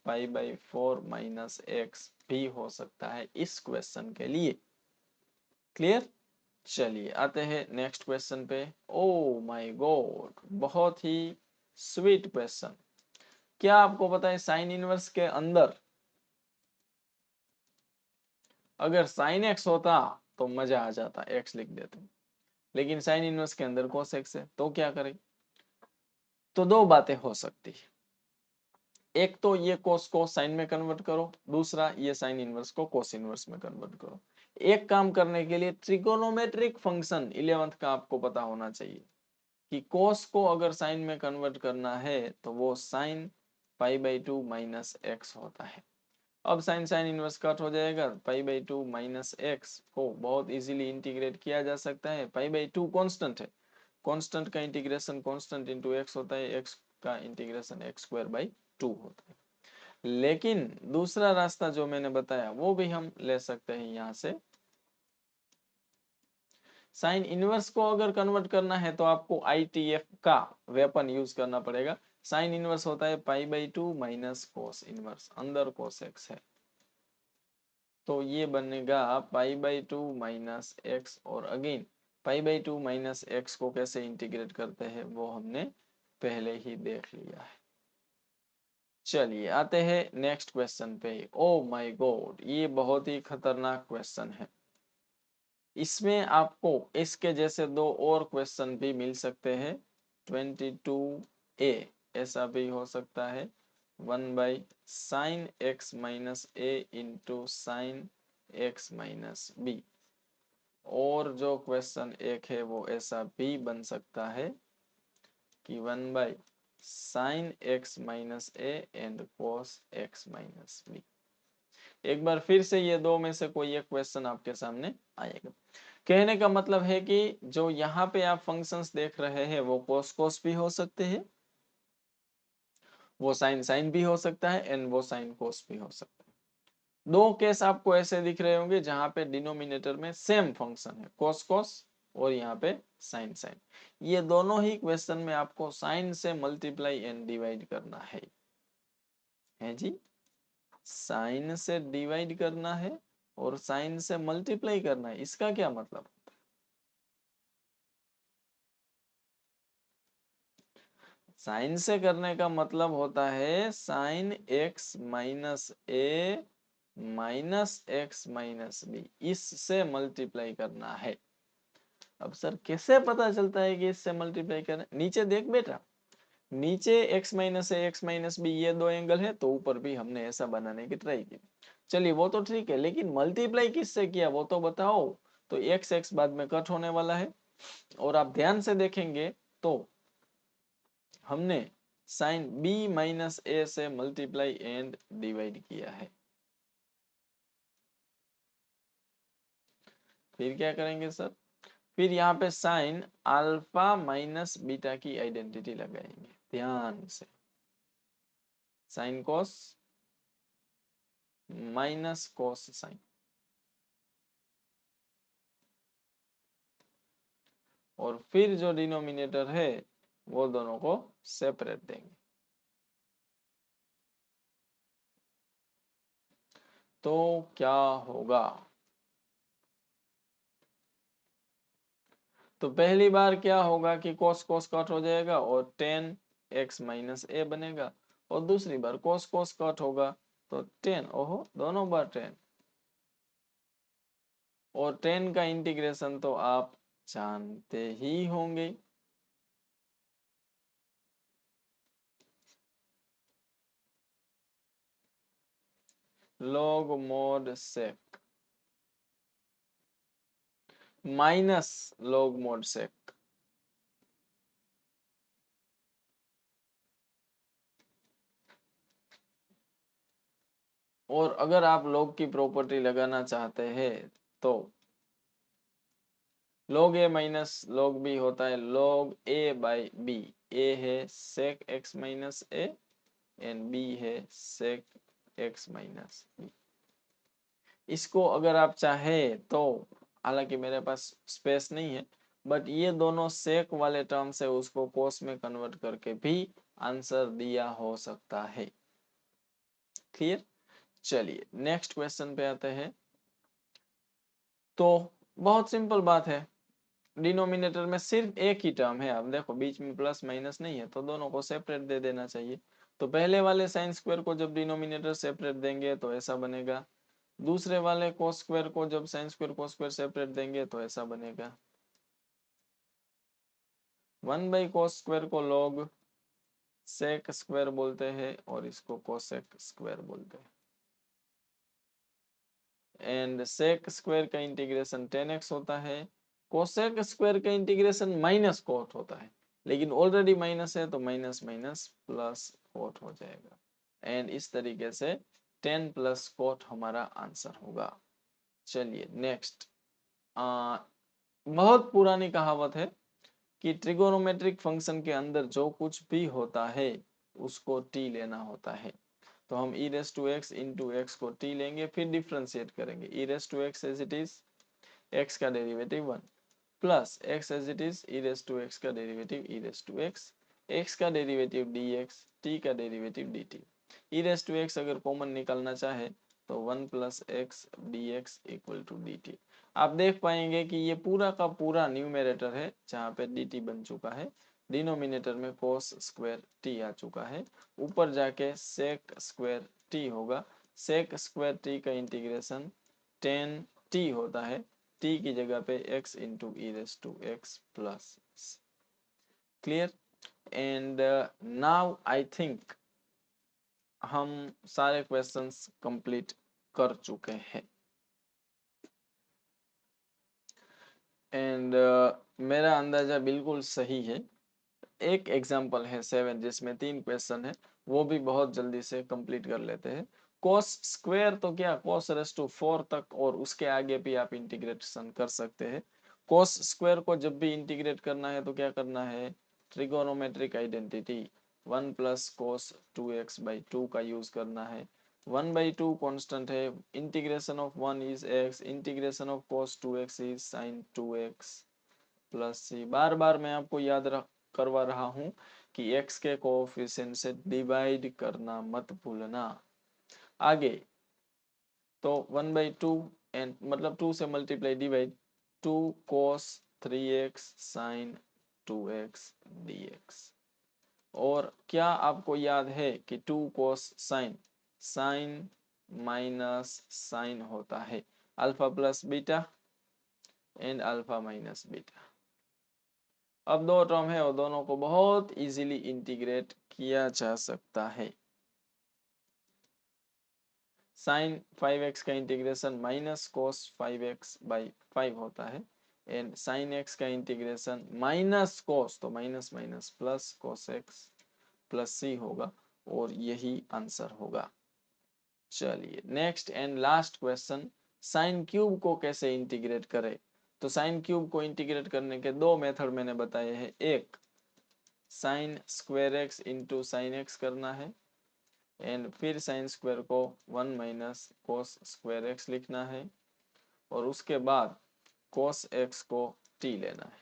pi by 4 minus x भी हो सकता है इस क्वेश्चन के लिए। क्लियर? चलिए आते हैं नेक्स्ट क्वेश्चन पे। ओ माय गॉड, बहुत ही स्वीट क्वेश्चन। क्या आपको पता है साइन इनवर्स के अंदर अगर साइन एक्स होता तो मजा आ जाता, एक्स लिख देते, लेकिन साइन इनवर्स के अंदर cos x है, तो क्या करें? तो दो बातें हो सकती है। एक तो ये cos को साइन में कन्वर्ट करो, दूसरा ये साइन इनवर्स को cos इनवर्स में कन्वर्ट करो। एक काम करने के लिए ट्रिगोनोमेट्रिक फंक्शन 11th का आपको पता होना चाहिए कि cos को अगर साइन में कन्वर्ट करना है तो वो sine pi by 2 minus x होता है। अब साइन साइन इनवर्स कट हो जाएगा, पाई बाई 2 माइनस एक्स को बहुत इजीली इंटीग्रेट किया जा सकता है। पाई बाई 2 कांस्टेंट है, कांस्टेंट का इंटीग्रेशन कांस्टेंट इनटू एक्स होता है, एक्स का इंटीग्रेशन एक्स स्क्वायर बाई 2 होता है। लेकिन दूसरा रास्ता जो मैंने बताया वो भी हम ले सकते हैं। यहाँ से साइन इनवर्स को अगर कन्वर्ट करना है तो आपको ITF का वेपन यूज करना पड़ेगा। साइन इनवर्स होता है pi by 2 minus cos inverse, अंदर कोस एक्स है, तो ये बनेगा पाई बाई 2 माइनस एक्स, और again pi by 2 minus x को कैसे इंटीग्रेट करते हैं वो हमने पहले ही देख लिया है। चलिए आते हैं नेक्स्ट क्वेश्चन पे। ओ माय गॉड, ये बहुत ही खतरनाक क्वेश्चन है। इसमें आपको इसके जैसे दो और क्वेश्चन भी मिल सकते हैं। 22A ऐसा भी हो सकता है, 1 by sine x minus a into sine x minus b. और जो क्वेश्चन एक है वो ऐसा भी बन सकता है कि 1 by sine x minus a and cos x minus b. एक बार फिर से ये दो में से कोई एक क्वेश्चन आपके सामने आएगा। कहने का मतलब है कि जो यहाँ पे आप फंक्शंस देख रहे हैं वो कोस कोस भी हो सकते हैं, वो साइन साइन भी हो सकता है, एंड वो साइन कोस भी हो सकता है। दो केस आपको ऐसे दिख रहे होंगे जहां पे डिनोमिनेटर में सेम फंक्शन है, कोस कोस, और यहाँ पे साइन साइन। ये दोनों ही क्वेश्चन में आपको साइन से मल्टीप्लाई एंड डिवाइड करना है जी, साइन से डिवाइड करना है और साइन से मल्टीप्लाई करना है। इसका क्या मतलब? साइन से करने का मतलब होता है साइन एक्स माइनस ए माइनस एक्स माइनस बी, इससे मल्टीप्लाई करना है। अब सर कैसे पता चलता है कि इससे मल्टीप्लाई करना? नीचे देख बेटा, नीचे x माइनस ए एक्स माइनस बी ये दो एंगल है, तो ऊपर भी हमने ऐसा बनाने की ट्राई की। चलिए वो तो ठीक है, लेकिन मल्टीप्लाई किससे किया वो तो बताओ। तो x x बाद में कट होने वाला है, और आप ध्यान से देखेंगे तो हमने साइन b माइनस ए से मल्टीप्लाई एंड डिवाइड किया है। फिर क्या करेंगे सर? फिर यहाँ पे साइन अल्फा माइनस बीटा की आइडेंटिटी लगाएंगे ध्यान से, sine cos minus cos sine, और फिर जो डिनोमिनेटर है वो दोनों को सेपरेट देंगे। तो क्या होगा, तो पहली बार क्या होगा कि cos cos कट हो जाएगा और tan x माइनस ए बनेगा, और दूसरी बार cos cos कट होगा तो tan, ओहो दोनों बार tan, और tan का इंटीग्रेशन तो आप जानते ही होंगे, log mod sec minus log mod sec। और अगर आप log की प्रॉपर्टी लगाना चाहते हैं तो log a minus log b होता है log a by b, a है sec x minus a and b है sec x माइनस b। इसको अगर आप चाहे तो, हालांकि मेरे पास स्पेस नहीं है, बट ये दोनों सेक वाले टर्म से उसको कोस में कन्वर्ट करके भी आंसर दिया हो सकता है। क्लियर, चलिए नेक्स्ट क्वेश्चन पे आते हैं। तो बहुत सिंपल बात है, डिनोमिनेटर में सिर्फ एक ही टर्म है, आप देखो बीच में प्लस माइनस नहीं है तो दोनों को सेपरेट दे देना चाहिए। तो पहले वाले साइन स्क्वायर को जब डिनोमिनेटर सेपरेट देंगे तो ऐसा बनेगा, दूसरे वाले कोस स्क्वायर को जब sine square cos square separate देंगे तो ऐसा बनेगा। 1/cos स्क्वायर को log सेक स्क्वायर बोलते हैं और इसको कोसेक स्क्वायर बोलते हैं, एंड सेक स्क्वायर का इंटीग्रेशन 10x होता है, कोसेक स्क्वायर का इंटीग्रेशन माइनस कोट होता है, लेकिन ऑलरेडी माइनस है तो माइनस माइनस प्लस कोट हो जाएगा, एंड इस तरीके से 10 प्लस कोट हमारा आंसर होगा। चलिए नेक्स्ट, बहुत पुरानी कहावत है कि ट्रिगोनोमेट्रिक फंक्शन के अंदर जो कुछ भी होता है उसको t लेना होता है। तो हम e raise to x into x को t लेंगे, फिर डिफ्रेंशिएट करेंगे, e raise to x as it is x का derivative 1 plus x as it is e raise to x का derivative e raise to x, x का डेरिवेटिव dx, t का derivative dt। e raise to x अगर कॉमन निकालना चाहे तो 1 plus x D x equal to D T. आप देख पाएंगे कि ये पूरा का पूरा न्यूमेरेटर है जहाँ पे डी टी बन चुका है, डिनोमिनेटर में कोस स्क्वायर टी आ चुका है, ऊपर जाके सेक स्क्वायर टी होगा, सेक स्क्वायर टी का इंटीग्रेशन 10t होता है, t की जगह पे x into e raise to x plus. Clear, and now I think हम सारे क्वेश्चंस कंप्लीट कर चुके हैं, एंड मेरा अंदाजा बिल्कुल सही है। एक एग्जांपल है 7 जिसमें 3 क्वेश्चन है, वो भी बहुत जल्दी से कंप्लीट कर लेते हैं। cos स्क्वायर तो क्या cos रेस टू 4 तक और उसके आगे भी आप इंटीग्रेशन कर सकते हैं। cos स्क्वायर को जब भी इंटीग्रेट करना है तो क्या करना है, ट्रिगोनोमेट्रिक आइडेंटिटी 1 प्लस कोस 2x/2 का यूज करना है। 1/2 कांस्टेंट है, integration of 1 is x, integration of cos 2x is sin 2x plus c। बार बार मैं आपको याद रख करवा रहा हूँ कि x के कोएफिशिएंट से डिवाइड करना मत भूलना। आगे तो 1/2 एंड मतलब 2 से multiply divide 2 cos 3x sin 2x dx। और क्या आपको याद है कि 2 cos sin, sin minus sine होता है alpha plus beta and alpha minus beta. अब दो टर्म है और दोनों को बहुत इजीली इंटीग्रेट किया जा सकता है। साइन 5x का इंटीग्रेशन माइनस कोस 5x/5 होता है, एंड साइन x का इंटीग्रेशन माइनस कोस, तो माइनस माइनस प्लस कोस x प्लस c होगा, और यही आंसर होगा। चलिए next and last question, sine cube को कैसे इंटीग्रेट करें। तो साइन क्यूब को इंटीग्रेट करने के दो मेथड मैंने बताए हैं, एक sign square x into sine x करना है एंड फिर साइन स्क्वायर को 1 माइनस कोस स्क्वायर एक्स लिखना है और उसके बाद कोस एक्स को t लेना है।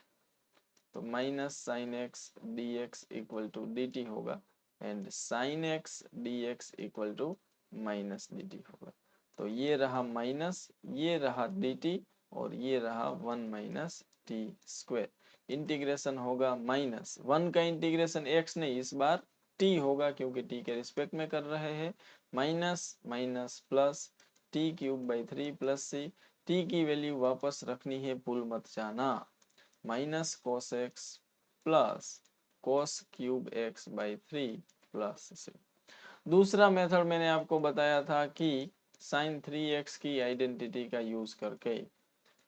तो minus sine x D x equal to D T होगा and sine x D x equal to minus D T होगा। तो ये रहा माइनस, ये रहा डी टी और ये रहा 1 माइनस टी स्क्वायर। इंटीग्रेशन होगा माइनस 1 का इंटीग्रेशन x नहीं, इस बार t होगा क्योंकि t के रिस्पेक्ट में कर रहे हैं। Minus minus plus T cube by 3 plus C, t की वैल्यू वापस रखनी है, भूल मत जाना, minus cos x plus cos cube x by 3 plus C. दूसरा मेथड मैंने आपको बताया था कि साइन 3x की आइडेंटिटी का यूज करके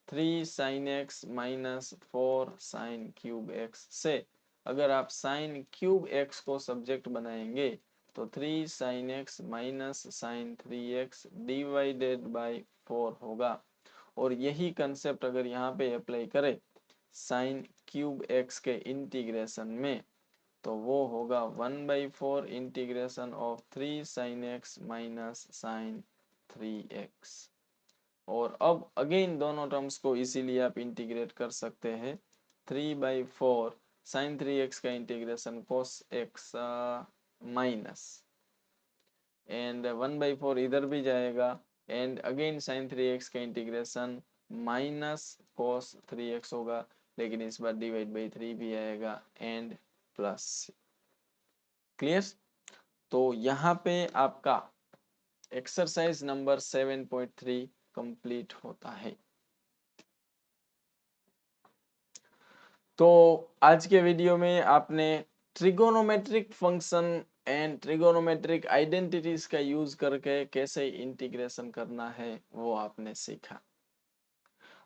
3 sine x minus 4 sine cube x से अगर आप साइन क्यूब एक्स को सब्जेक्ट बनाएंगे तो 3 sine x minus sine 3x divided by 4 होगा। और यही कंसेप्ट अगर यहाँ पे अप्लाई करें साइन क्यूब एक्स के इंटीग्रेशन में तो वो होगा 1/4 integration of 3 sine x minus sine 3x। और अब अगेन दोनों टर्म्स को इसीलिए आप इंटीग्रेट कर सकते हैं, 3/4 साइन 3x का integration cos x minus and 1/4 इधर भी जाएगा एंड अगेन साइन 3x का इंटीग्रेशन माइनस कोस 3x होगा, लेकिन इस बार डिवाइड बाई 3 भी आएगा एंड प्लस। क्लियर? तो यहाँ पे आपका एक्सरसाइज नंबर 7.3 कंप्लीट होता है। तो आज के वीडियो में आपने trigonometric function and trigonometric identities का यूज करके कैसे इंटीग्रेशन करना है वो आपने सीखा।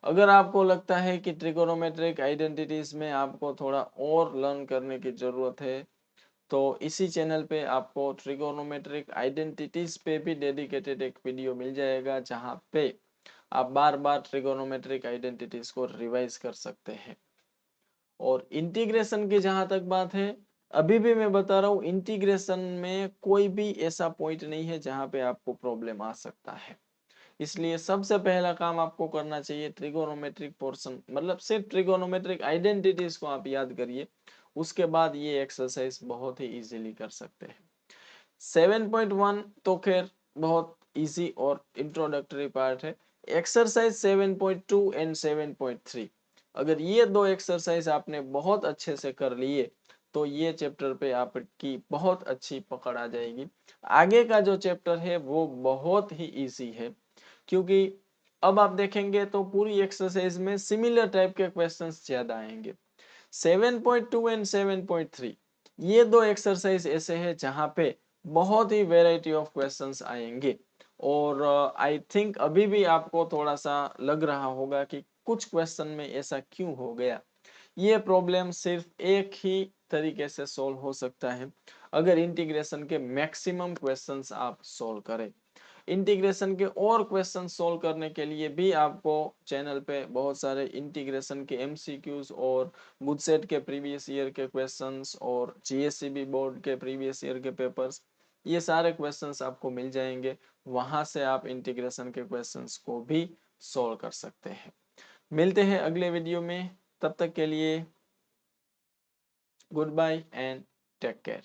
अगर आपको लगता है कि ट्रिगोनोमेट्रिक आइडेंटिटीज में आपको थोड़ा और लर्न करने की जरूरत है तो इसी चैनल पे आपको ट्रिगोनोमेट्रिक आइडेंटिटीज पे भी डेडिकेटेड एक वीडियो मिल जाएगा जहां पे आप बार बार ट्रिगोनोमेट्रिक आइडेंटिटीज को रिवाइज कर सकते हैं। और इंटीग्रेशन की जहां तक बात है, अभी भी मैं बता रहा हूं इंटीग्रेशन में कोई भी ऐसा पॉइंट नहीं है जहां पे आपको प्रॉब्लम आ सकता है। इसलिए सबसे पहला काम आपको करना चाहिए ट्रिगोनोमेट्रिक पोर्शन, मतलब सिर्फ ट्रिगोनोमेट्रिक आइडेंटिटीज को आप याद करिए, उसके बाद ये एक्सरसाइज बहुत ही इजीली कर सकते हैं। 7.1 तो खैर बहुत इजी और इंट्रोडक्टरी पार्ट है। एक्सरसाइज 7.2 एंड 7.3 अगर ये दो एक्सरसाइज आपने बहुत अच्छे से कर लिए तो ये चैप्टर पे आपकी बहुत अच्छी पकड़ आ जाएगी। आगे का जो चैप्टर है वो बहुत ही इजी है क्योंकि अब आप देखेंगे तो पूरी एक्सरसाइज में सिमिलर टाइप के क्वेश्चंस ज्यादा आएंगे। 7.2 एंड 7.3 ये दो एक्सरसाइज ऐसे हैं जहां पे बहुत ही वेराइटी ऑफ क्वेश्चंस आएंगे और आई थिंक अभी भी आपको थोड़ा सा लग रहा होगा कि कुछ क्वेश्चन में ऐसा क्यों हो गया। ये प्रॉब्लम सिर्फ एक ही तरीके से सॉल्व हो सकता है अगर इंटीग्रेशन के मैक्सिमम क्वेश्चंस आप सॉल्व करें। इंटीग्रेशन के और क्वेश्चन सॉल्व करने के लिए भी आपको चैनल पे बहुत सारे इंटीग्रेशन के एमसीक्यूज और बुटसेट के प्रीवियस ईयर के क्वेश्चंस और जीएससीबी बोर्ड के प्रीवियस ईयर के पेपर्स, ये सारे क्वेश्चंस आपको मिल जाएंगे। वहां से आप इंटीग्रेशन के क्वेश्चंस को भी सॉल्व कर सकते हैं। मिलते हैं अगले वीडियो में, तब तक के लिए goodbye and take care.